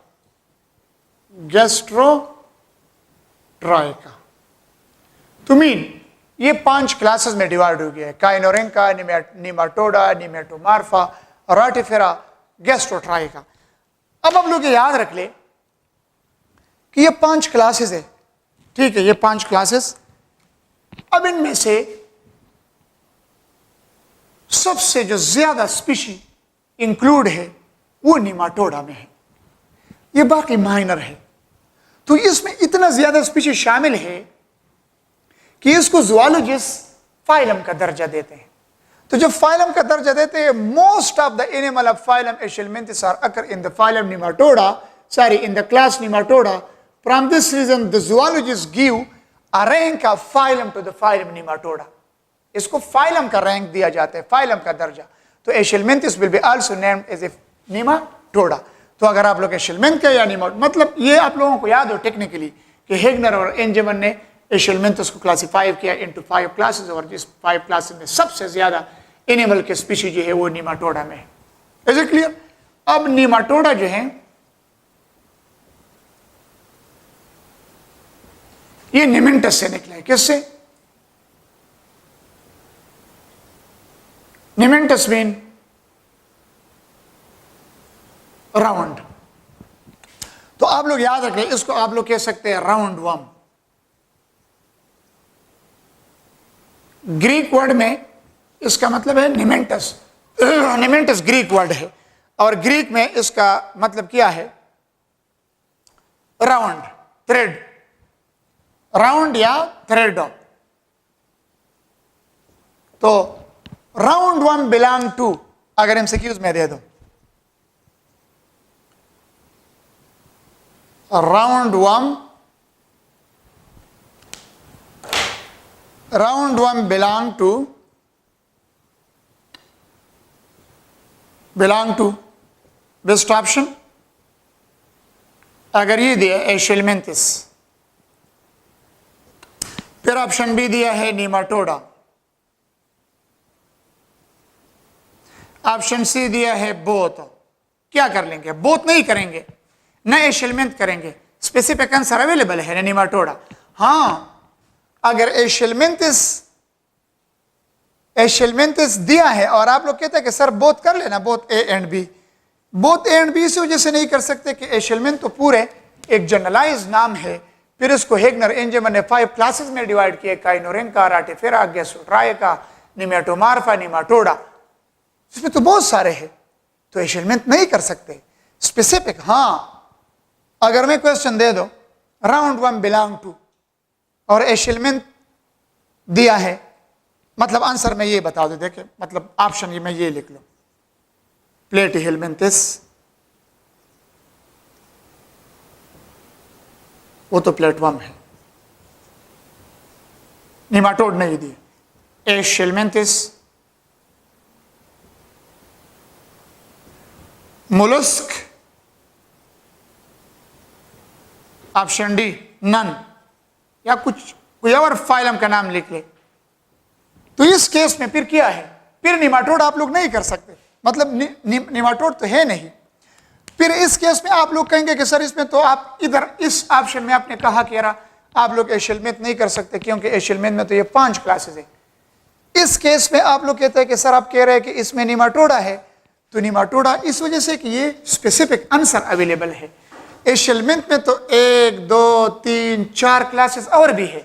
गैस्ट्रोट्राइका। तो मीन ये 5 क्लासेस में डिवाइड हो गया है, कायनोरेंका, निमाटोडा, निमेटोमार्फा, राटिफेरा, गैस्ट्रोट्राइका। अब आप लोग ये याद रख ले कि ये 5 क्लासेस है, ठीक है, ये 5 क्लासेस। अब इनमें से सबसे जो ज्यादा स्पीशी इंक्लूड है वो निमाटोडा में है, ये बाकी माइनर है। तो इसमें इतना ज्यादा स्पीशी शामिल है कि इसको ज़ूलॉजिस्ट फाइलम का दर्जा देते हैं। तो जब फाइलम का दर्जा देते हैं, most of the animal of phylum Aschelminthes are occur in the phylum Nematoda, sorry in the class Nematoda. From this reason the zoologist give a rank of phylum to the phylum Nematoda. इसको phylum का rank दिया जाता है, phylum का दर्जा। तो Aschelminthes will be also named as a Nematoda. तो अगर आप लोग एशेलमिंथ का या निमाटोडा, मतलब ये आप लोगों को याद हो टेक्निकली कि हेगनर और एंजेमन ने एशेलमिंथिस को क्लासिफाई किया इनटू 5 क्लासेस, और जिस 5 क्लासेस में सबसे ज्यादा एनिमल के स्पीशीज जो है वो निमाटोडा में है। Is it clear? अब निमाटोडा जो है ये निमेंटस से निकला है। किससे? निमेंटस मीन राउंड। तो आप लोग याद रखें, इसको आप लोग कह सकते हैं राउंड वर्म। ग्रीक वर्ड में इसका मतलब है निमेंटस। निमेंटस ग्रीक वर्ड है और ग्रीक में इसका मतलब क्या है? राउंड, थ्रेड, राउंड या थ्रेड। तो राउंड वर्म बिलोंग टू, अगर एमसीक्यूज में दे दो, round worm belong to best option अगर ये दिया एशेलमिंथिस, फिर ऑप्शन बी दिया है निमाटोडा, ऑप्शन सी दिया है बोथ। क्या कर लेंगे? बोथ नहीं करेंगे, न एशेलमिंथ करेंगे। स्पेसिफिक आंसर अवेलेबल है निमाटोडा। हाँ, अगर एशेलमिंथिस दिया है और आप लोग कहते हैं कि सर बोथ कर लेना, both A and B. Both A and B इस वजह से नहीं कर सकते कि एशेलमिंथ तो पूरे एक जनरलाइज नाम है, फिर इसको हेगनर एंजेमन ने 5 क्लासेस में डिवाइड किए, काइनोरेंका, राटिफेरा, गैस्ट्रोट्राइका, निमेटोमार्फा, निमाटोडा, इसमें तो बहुत सारे हैं। तो एशेलमिंथ नहीं कर सकते स्पेसिफिक। हाँ, अगर मैं क्वेश्चन दे दो राउंड वर्म बिलोंग टू और एशेलमिंथ दिया है, मतलब आंसर में ये बता दो, देखे मतलब ऑप्शन ये में ये लिख लो, प्लेटिहेलमिंथिस, वो तो प्लेटवर्म है, निमाटोड नहीं दिए, एशेलमिंथिस, मोलस्क, ऑप्शन डी नन, या कोई और फाइलम का नाम लिख ले। तो इस केस में फिर क्या है? फिर निमाटोड आप लोग नहीं कर सकते, मतलब निमाटोड तो है नहीं। फिर इस केस में आप लोग कहेंगे कि सर इसमें तो आप इधर इस ऑप्शन में आपने कहा कि आप लोग एशेलमिंथ नहीं कर सकते क्योंकि एशेलमिंथ में तो ये 5 क्लासेस है। इस केस में आप लोग कहते हैं कि सर आप कह रहे हैं कि इसमें निमाटोडा है, तो निमाटोडा इस वजह से कि ये स्पेसिफिक आंसर अवेलेबल है। एशेलमिंथ में तो 1, 2, 3, 4 क्लासेस और भी है,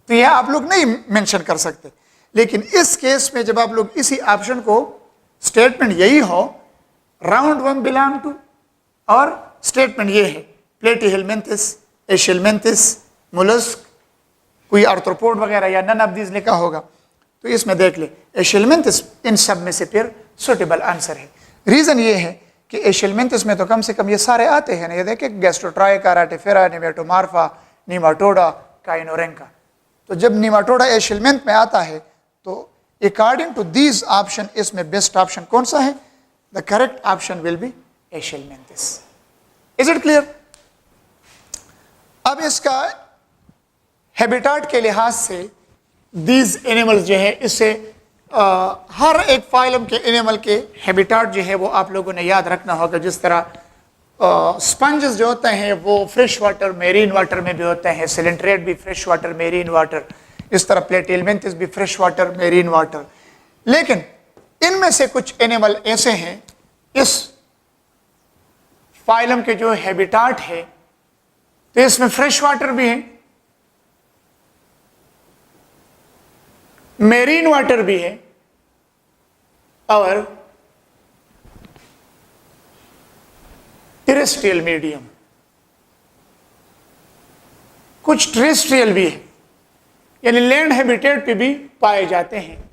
तो यह आप लोग नहीं मेंशन कर सकते। लेकिन इस केस में जब आप लोग इसी ऑप्शन को, स्टेटमेंट यही हो राउंड वर्म बिलोंग टू, और स्टेटमेंट ये है प्लेटिहेलमिंथिस, एशेलमिंथिस, मोलस्क, कोई आर्थ्रोपोड वगैरह या नन ऑफ दीज लिखा होगा, तो इसमें देख ले एशेलमिंथिस इन सब में से फिर सुटेबल आंसर है। रीजन ये है कि एशेलमिंथिस में तो कम से कम ये सारे आते हैं ना, ये देखे गैस्ट्रोट्राइका, राटिफेरा, निमेटोमार्फा, निमाटोडा, काइनोरेंका। तो जब निमाटोडा एशेलमिंथ में आता है तो अकॉर्डिंग टू दीज ऑप्शन इसमें बेस्ट ऑप्शन कौन सा है? The correct option will be Aschelminthes. Is it clear? अब इसका हैबिटाट के लिहाज से दीज एनिमल्स जो है, इससे हर एक फाइलम के एनिमल के हैबिटाट जो है वो आप लोगों ने याद रखना होगा। जिस तरह स्पंजेस जो होते हैं वो फ्रेश वाटर, मेरीन वाटर में भी होते हैं, सिलेंट्रेट भी फ्रेश वाटर, मेरीन वाटर, इस तरह प्लेटिहेलमिंथिस भी फ्रेश वाटर, मेरीन वाटर। लेकिन इनमें से कुछ एनिमल ऐसे हैं इस फाइलम के जो हैबिटाट है, तो इसमें फ्रेश वाटर भी है, मेरीन वाटर भी है, और टेरेस्ट्रियल मीडियम, कुछ टेरेस्ट्रियल भी है, यानी लैंड हैबिटेट पे भी पाए जाते हैं।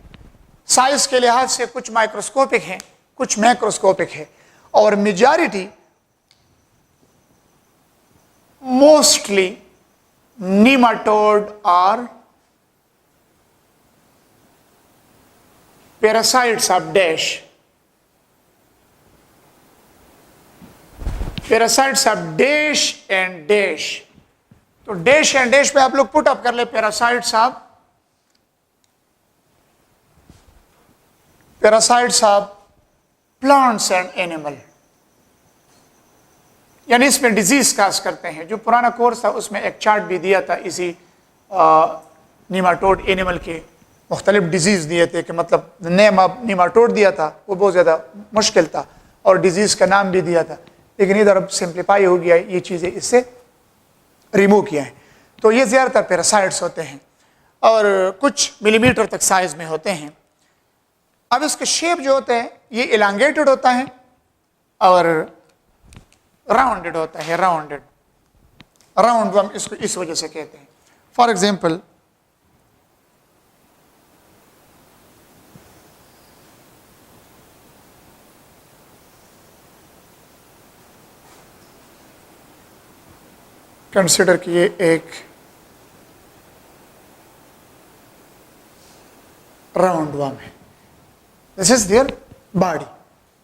साइज के लिहाज से कुछ माइक्रोस्कोपिक हैं, कुछ मैक्रोस्कोपिक है, और मेजॉरिटी मोस्टली नीमाटोड और parasites of dash, parasites of dash and dash. तो डैश एंड डैश पे आप लोग पुट अप कर ले, parasites of plants and animal, यानी इसमें डिजीज काज करते हैं। जो पुराना कोर्स था उसमें एक चार्ट भी दिया था इसी नीमाटोड एनिमल के मुख्तलिफ डिजीज दिए थे, कि मतलब नेम ऑफ नीमाटोड दिया था, वो बहुत ज़्यादा मुश्किल था, और डिजीज का नाम भी दिया था, लेकिन इधर अब सिंप्लीफाई हो गया, ये चीज़ें इससे रिमूव किया है। तो ये ज़्यादातर पैरासाइट्स होते हैं और कुछ मिलीमीटर तक साइज में होते हैं। अब इसका शेप जो होता है ये इलांगेटेड होता है और राउंडेड होता है, राउंड वर्म इसको इस वजह से कहते हैं। फॉर एग्जाम्पल कंसिडर किए एक राउंड वर्म है, दिस इज देयर बॉडी,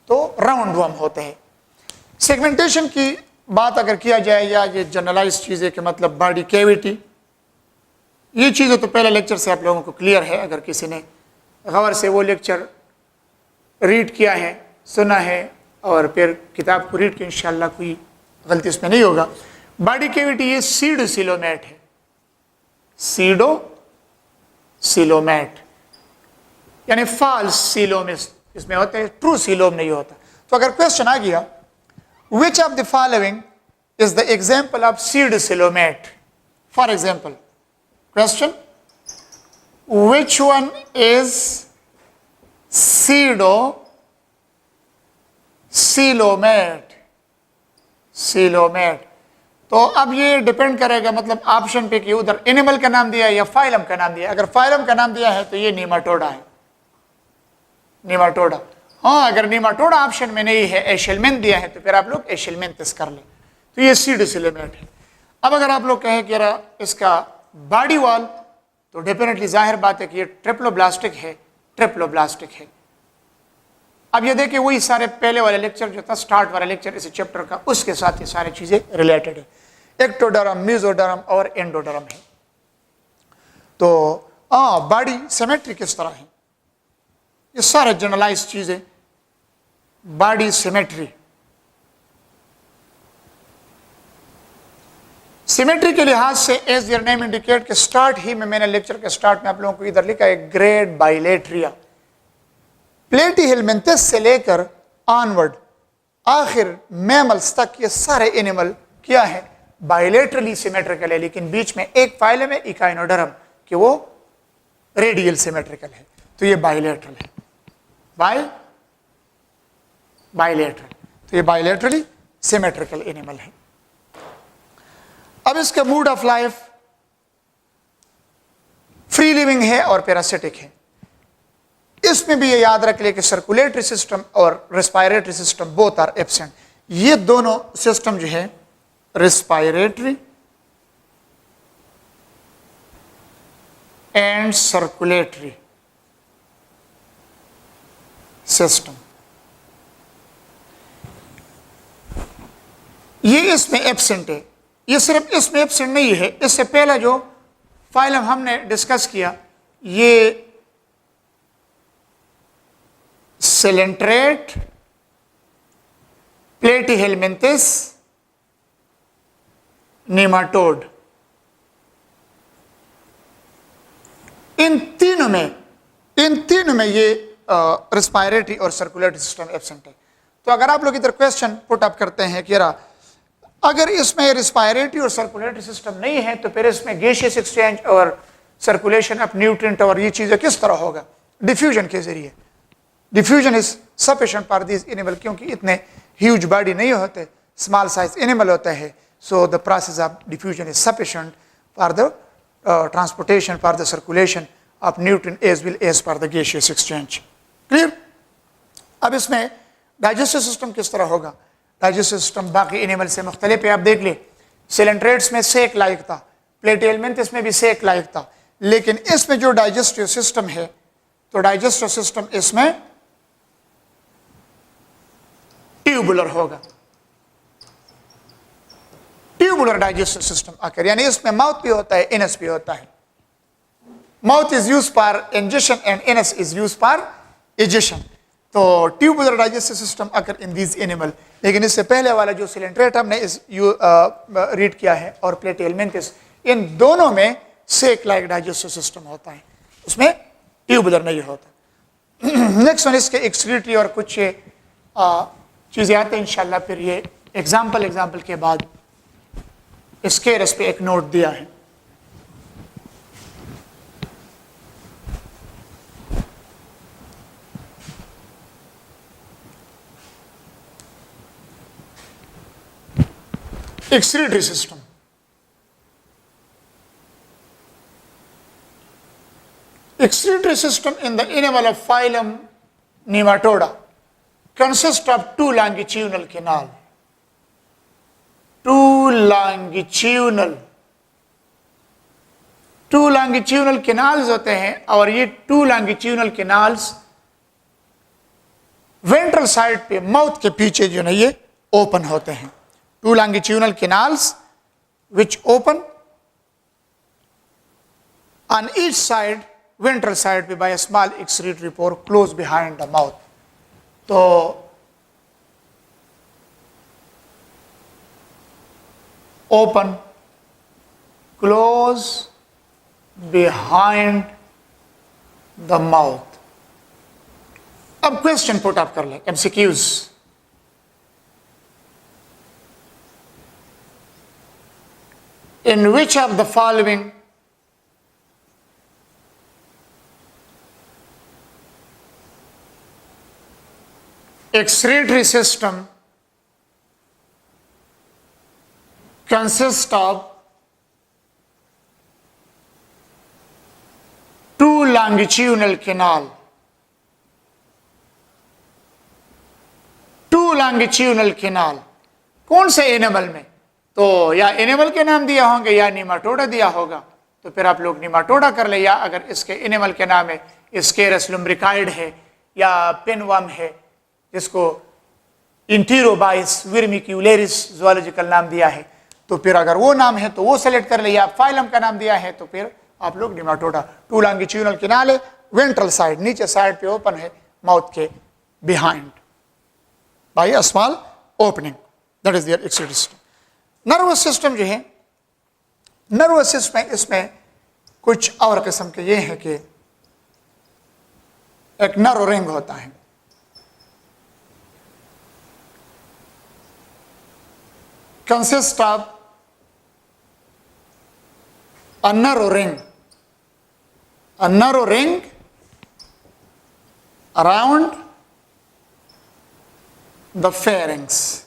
तो राउंड वर्म होते हैं। सेगमेंटेशन की बात अगर किया जाए, या ये जनरलाइज चीज़ें कि मतलब बॉडी कैविटी, ये चीज़ें तो पहले लेक्चर से आप लोगों को क्लियर है, अगर किसी ने गौर से वो लेक्चर रीड किया है, सुना है, और फिर किताब को रीड किया, इंशाल्लाह कोई गलती उसमें नहीं होगा। बॉडी कैविटी ये सीडोसिलोमेट है, सीडोसिलोमेट यानी फॉल्स सीलोम इसमें होते हैं, ट्रू सीलोम नहीं होता। तो अगर क्वेश्चन आ गया which of the following is the example of pseudocilomate, for example question, which one is pseudosilomate, तो अब ये डिपेंड करेगा मतलब ऑप्शन पे कि उधर एनिमल का नाम दिया है या फाइलम का नाम दिया है। अगर फाइलम का नाम दिया है तो ये नीमाटोडा है, नीमाटोडा। हाँ, अगर नीमाटोडा ऑप्शन में नहीं है, एशेलमेंट दिया है, तो फिर आप लोग एशेलमेंथस कर लें, तो ये सीडोसिलोमेट है। अब अगर आप लोग कहें कि इसका बॉडी वॉल, तो डेफिनेटली जाहिर बात है कि ये ट्रिप्लोब्लास्टिक है, ट्रिप्लोब्लास्टिक है। अब ये देखिए वही सारे पहले वाले लेक्चर जो था, स्टार्ट वाला लेक्चर इस चैप्टर का, उसके साथ ये सारी चीजें रिलेटेड है। एक्टोडर्म, मेसोडर्म और एंडोडर्म है। तो बॉडी सिमेट्री किस तरह है, ये सारे जनरलाइज चीजें, बॉडी सिमेट्री। सिमेट्री के लिहाज से एज देयर नेम इंडिकेट के स्टार्ट ही में मैंने लेक्चर के स्टार्ट में आप लोगों को इधर लिखा है ग्रेड बाइलेट्रिया, प्लेटीहेलमिन्थस से लेकर ऑनवर्ड आखिर मैमल्स तक ये सारे एनिमल क्या है, बाइलेटरली सिमेट्रिकल है, लेकिन बीच में एक फाइलम है इकाइनोडर्म कि वो रेडियल सिमेट्रिकल है, तो ये बाइलेटरल है, बाइलेटरल, तो ये बाइलेटरली सिमेट्रिकल एनिमल है। अब इसका mood off life free living है और पैरासिटिक है। इसमें भी ये याद रख ले कि सर्कुलेटरी सिस्टम और respiratory system both are absent. ये दोनों सिस्टम जो है, रेस्पायरेटरी एंड सर्कुलेटरी सिस्टम, ये इसमें एब्सेंट है। ये सिर्फ इसमें एब्सेंट नहीं है, इससे पहले जो फाइलम हमने डिस्कस किया, ये सिलेंट्रेट, प्लेटीहेलमिन्थस, नीमाटोड, इन तीनों में ये रेस्पायरेटरी और सर्कुलेटरी सिस्टम एब्सेंट है। तो अगर आप लोग इधर क्वेश्चन पुट अप करते हैं कि अगर इसमें रेस्पायरेटरी और सर्कुलेटरी सिस्टम नहीं है, तो फिर इसमें गैसियस एक्सचेंज और सर्कुलेशन ऑफ न्यूट्रिएंट और ये चीजें किस तरह होगा, डिफ्यूजन के जरिए। Diffusion is sufficient for this animal, क्योंकि इतने ह्यूज बॉडी नहीं होते, स्मॉल साइज एनिमल होते हैं. So the process of diffusion is sufficient for the transportation, for the circulation of nutrient as well as for the gaseous exchange. Clear? अब इसमें digestive system किस तरह होगा? डाइजेस्टिव सिस्टम बाकी एनिमल से मुख्तलिफ है. आप देख ले, सिलेंट्रेट्स में सेक लाइक था, प्लेटिहेल्मिन्थस में भी सेक लाइक था, लेकिन इसमें जो डाइजेस्टिव सिस्टम है, तो डाइजेस्टिव सिस्टम इसमें ट्यूबुलर होगा. ट्यूबुलर डाइजेस्टिव सिस्टम आकर, यानी इसमें माउथ भी होता है, इनस भी होता है. Mouth is use for ingestion and anus is use for egestion. तो tubular digestive system occur in these animal. लेकिन इससे पहले वाला जो सिलेंट्रेट हमने इस रीड किया है और प्लेटिहेल्मिन्थस, इन दोनों में सेक लाइक डाइजेस्टिव सिस्टम होता है, उसमें ट्यूबुलर नहीं होता. नेक्स्ट वन इसके एक्सक्रीटरी और कुछ चीज़ें आते हैं इंशाल्लाह. फिर ये एग्जाम्पल के बाद स्केरस पे एक नोट दिया है. Excretory system. Excretory system in the animal of phylum Nematoda consists of two longitudinal canal. Two longitudinal canals होते हैं, और ये two longitudinal canals ventral side पे माउथ के पीछे जो है ये ओपन होते हैं. Two longitudinal canals which open on each side, ventral side by a small excretory pore close behind the mouth. तो open, close behind the mouth. अब क्वेश्चन पुट अप कर ले, MCQs. In which of the following excretory system consists of two longitudinal canal? Two longitudinal canal कौन से animal में? तो या animal के नाम दिया होंगे या नीमाटोडा दिया होगा, तो फिर आप लोग नीमाटोडा कर ले. या अगर इसके एनिमल के नाम है स्केरस लुम्ब्रिकाइड है या पिनवर्म है, जिसको इंटीरोबाइस विर्मिक्यूलेरिस ज़ूलॉजिकल नाम दिया है, तो फिर अगर वो नाम है तो वो सेलेक्ट कर ले. या फाइलम का नाम दिया है तो फिर आप लोग नीमाटोडा. टू लॉन्गिट्यूडिनल कैनाल है, वेंट्रल साइड नीचे साइड पे ओपन है, माउथ के behind by a small opening. That is their excretory system. Nervous system जो है, नर्वस सिस्टम इसमें कुछ और किस्म के ये हैं कि एक नर्व रिंग होता है, consist of a narrow ring around the pharynx.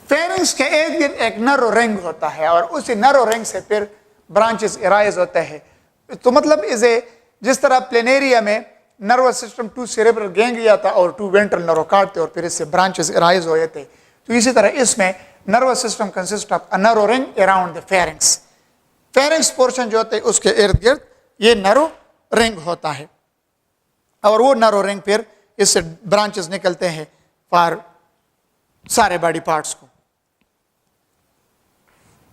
Pharynx के एक दिन एक नरो रिंग होता है और उसी नरो रिंग से फिर ब्रांचेस इराइज होते हैं. तो मतलब इसे जिस तरह प्लेनेरिया में nervous system two cerebral ganglia था और टू वेंट्रल नरोकार्ड थे और फिर इससे ब्रांचेस इराइज हुए थे, तो इसी तरह इसमें nervous system consist of a nerve ring around the pharynx. Pharynx portion जो होते हैं उसके इर्द गिर्द ये नरो रिंग होता है और वो नरो रिंग फिर इससे ब्रांचेस निकलते हैं फॉर सारे बॉडी पार्ट्स को.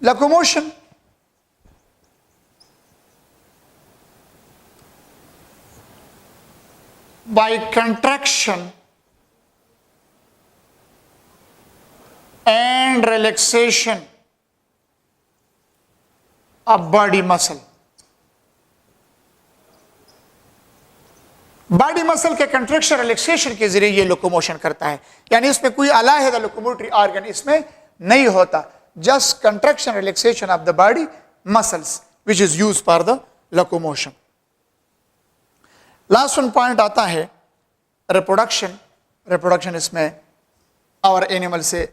locomotion, by contraction and relaxation of body muscle. Body muscle के कंट्रैक्शन रिलैक्सेशन के जरिए ये लोकोमोशन करता है, यानी इसमें कोई अलग लोकोमोटरी ऑर्गन इसमें नहीं होता. just contraction relaxation of the body muscles which is used for the locomotion. Last one point आता है रिप्रोडक्शन। रिप्रोडक्शन इसमें और एनिमल से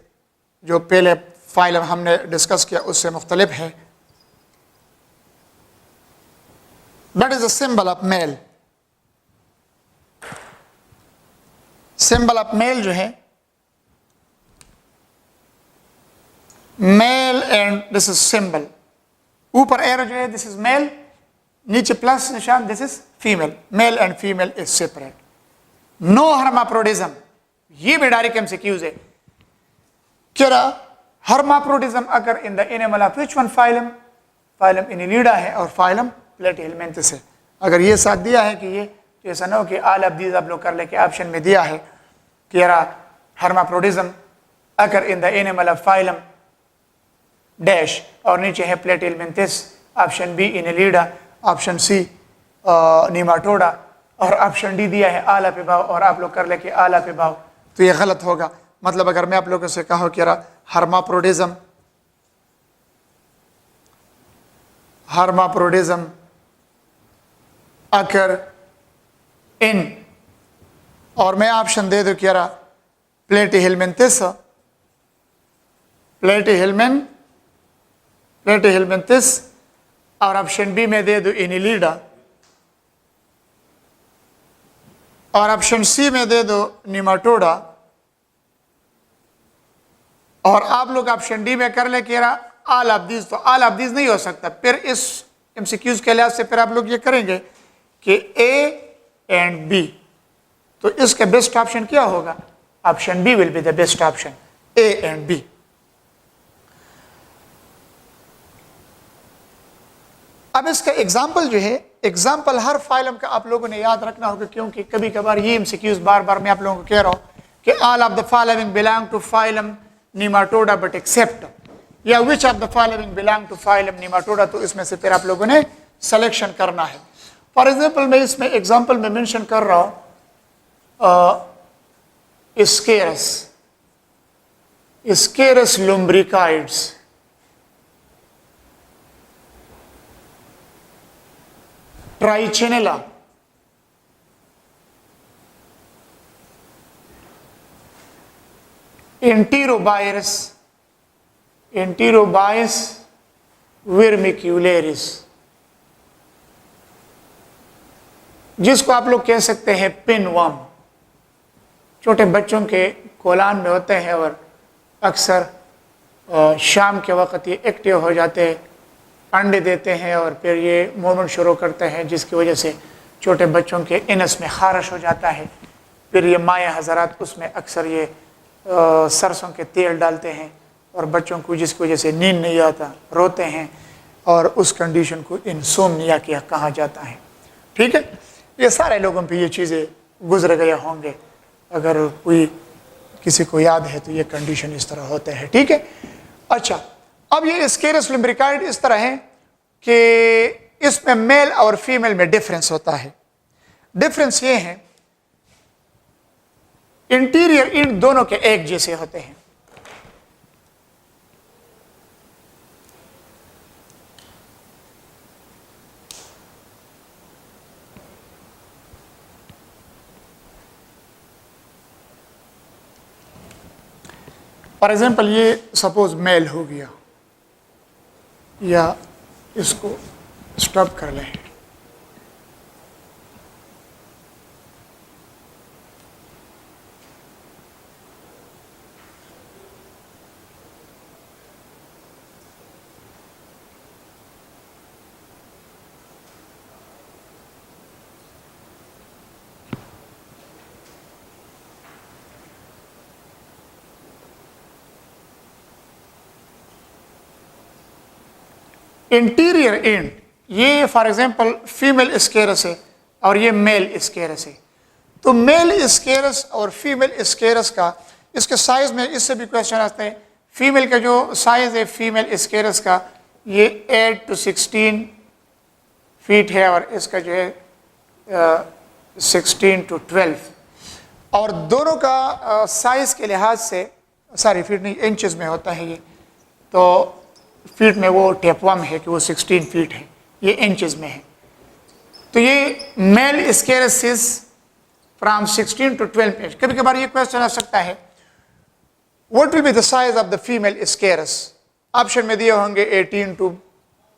जो पहले फाइलम हमने डिस्कस किया उससे मुख्तलिफ है। That is the symbol of male. Symbol of male जो है male and this is symbol. ऊपर एरो जो है दिस इज मेल, नीचे प्लस निशान this is female. Male and female is separate. No hermaphroditism, ये भी डायरेक्ट एमसीक्यूज है। क्या hermaphroditism occur in the animal of which one phylum? Phylum Annelida है और फाइलम प्लेटिहेलमिन्थस है। अगर ये साथ दिया है कि ये, तो ऐसा ना हो कि आल ऑफ दीज आप लोग कर ले के ऑप्शन में दिया है कि hermaphroditism occur in the animal of phylum dash और नीचे है Platyhelminthes, option B Annelida, option C Nematoda और ऑप्शन डी दिया है आला पे भाव और आप लोग कर ले के आला पे भाव, तो ये गलत होगा। मतलब अगर मैं आप लोगों से कहा कि हर्माफ्रोडिज्म अकर इन और मैं ऑप्शन दे दूं कि प्लेटिहेलमिन्थस और ऑप्शन बी में दे दूं इनिलिडा और ऑप्शन सी में दे दो नीमाटोडा और आप लोग ऑप्शन डी में कर ले कि आल ऑफ दीज, तो आल ऑफ दीज नहीं हो सकता। फिर इस एमसीक्यूज के लिहाज से फिर आप लोग ये करेंगे कि ए एंड बी, तो इसका बेस्ट ऑप्शन क्या होगा? Option B will be the best option, A and B. अब इसका एग्जाम्पल जो है, एग्जाम्पल हर फाइलम का आप लोगों ने याद रखना होगा, क्योंकि कभी कभार ये एमसीक्यूज बार बार मैं आप लोगों को कह रहा हूं कि all of the following belong to phylum Nematoda but except, या which of the following belong to phylum Nematoda, तो इसमें से फिर आप लोगों ने सिलेक्शन करना है। फॉर एग्जाम्पल मैं इसमें एग्जाम्पल में मेंशन कर रहा हूं स्केरस लुम्ब्रिकाइड्स, ट्राइचिनेला, एंटीरोबायस वर्मिक्यूलेरिस, जिसको आप लोग कह सकते हैं पिनवर्म। छोटे बच्चों के कोलान में होते हैं और अक्सर शाम के वक़्त ये एक्टिव हो जाते हैं, अंडे देते हैं और फिर ये मूवमेंट शुरू करते हैं, जिसकी वजह से छोटे बच्चों के इनस में खारिश हो जाता है। फिर ये माया हज़रात उसमें अक्सर ये सरसों के तेल डालते हैं और बच्चों को, जिसकी वजह से नींद नहीं आता, रोते हैं और उस कंडीशन को इंसोम्निया क्या कहा जाता है। ठीक है, ये सारे लोगों पे ये चीज़ें गुजर गए होंगे, अगर कोई किसी को याद है तो ये कंडीशन इस तरह होते हैं। ठीक है, अच्छा, अब ये स्केरस लुम्ब्रिकाइड इस तरह है कि इसमें मेल और फीमेल में डिफरेंस होता है। डिफरेंस ये है, इंटीरियर इन दोनों के एक जैसे होते हैं। फॉर एग्जाम्पल ये सपोज मेल हो गया, या इसको स्टॉप कर लें। इंटीरियर एंड, ये फॉर एग्जांपल फीमेल स्केरस है और ये मेल स्केरस है। तो मेल स्केरस और फीमेल स्केरस का, इसके साइज में इससे भी क्वेश्चन आते हैं। फीमेल का जो साइज है फीमेल स्केरस का, ये 8 to 16 फीट है और इसका जो है 16 to 12, और दोनों का साइज के लिहाज से, सॉरी फीट नहीं इंचेस में होता है ये, तो फीट में वो टेपवाम है कि वो 16 फीट है, ये इंचेस में है। तो ये male Ascaris from 16 to 12 page. कभी कभार ये क्वेश्चन आ सकता है, what will be the size of the female Ascaris? Option में दिए होंगे 18 to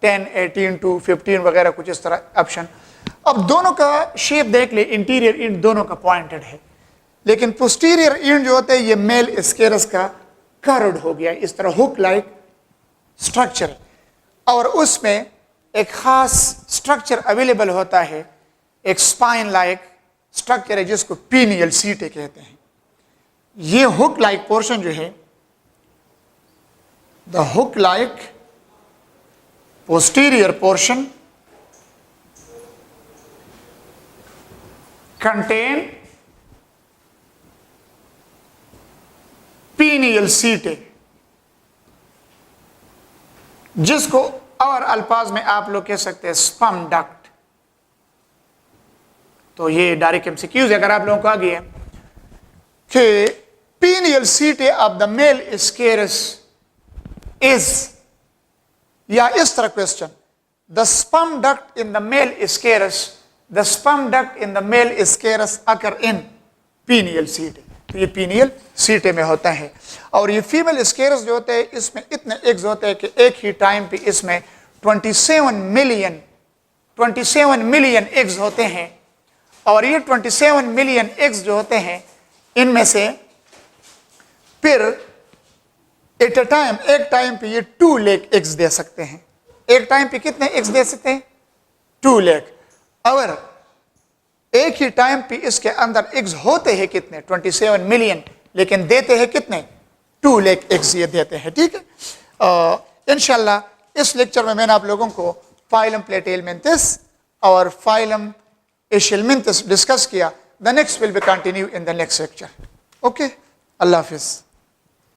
10, 18 to 15 वगैरह कुछ इस तरह ऑप्शन। अब दोनों का शेप देख ले, इंटीरियर इंड दोनों का पॉइंटेड है, लेकिन पोस्टीरियर इंड जो होता है ये मेल स्केरस का कर्व्ड हो गया, इस तरह हुक लाइक स्ट्रक्चर, और उसमें एक खास स्ट्रक्चर अवेलेबल होता है, एक स्पाइन लाइक स्ट्रक्चर है जिसको पीनियल सीटे कहते हैं। ये हुक लाइक पोर्शन जो है, the hook like posterior portion contain pineal सीटे, जिसको और अल्फाज में आप लोग कह सकते हैं स्पर्म डक्ट। तो ये डायरेक्ट एमसीक्यूज अगर आप लोगों को आ गया कि penial setae of the male Ascaris is, या इस तरह question, the sperm duct in the male Ascaris, the sperm duct in the male Ascaris occur in penial setae. तो ये पीनियल सीटे में होता है। और ये फीमेल स्केरस जो होते हैं इसमें इतने एग्स होते हैं कि एक ही टाइम पे इसमें 27 मिलियन एग्स होते हैं। और ये 27 मिलियन एग्स जो होते हैं इनमें से फिर एट अ टाइम, एक टाइम पे ये 2 लाख एग्स दे सकते हैं। एक टाइम पे कितने एग्स दे सकते हैं? 2 लाख। और एक ही टाइम पे इसके अंदर एग्स होते हैं कितने? 27 मिलियन, लेकिन देते हैं कितने? 2 लाख एग्स ये देते हैं। ठीक है, इंशाल्लाह इस लेक्चर में मैंने आप लोगों को फाइलम प्लेटिहेलमिन्थस और फाइलम एशियलमिन्थस डिस्कस किया। The next will be continue in the next lecture. Okay, Allah Hafiz.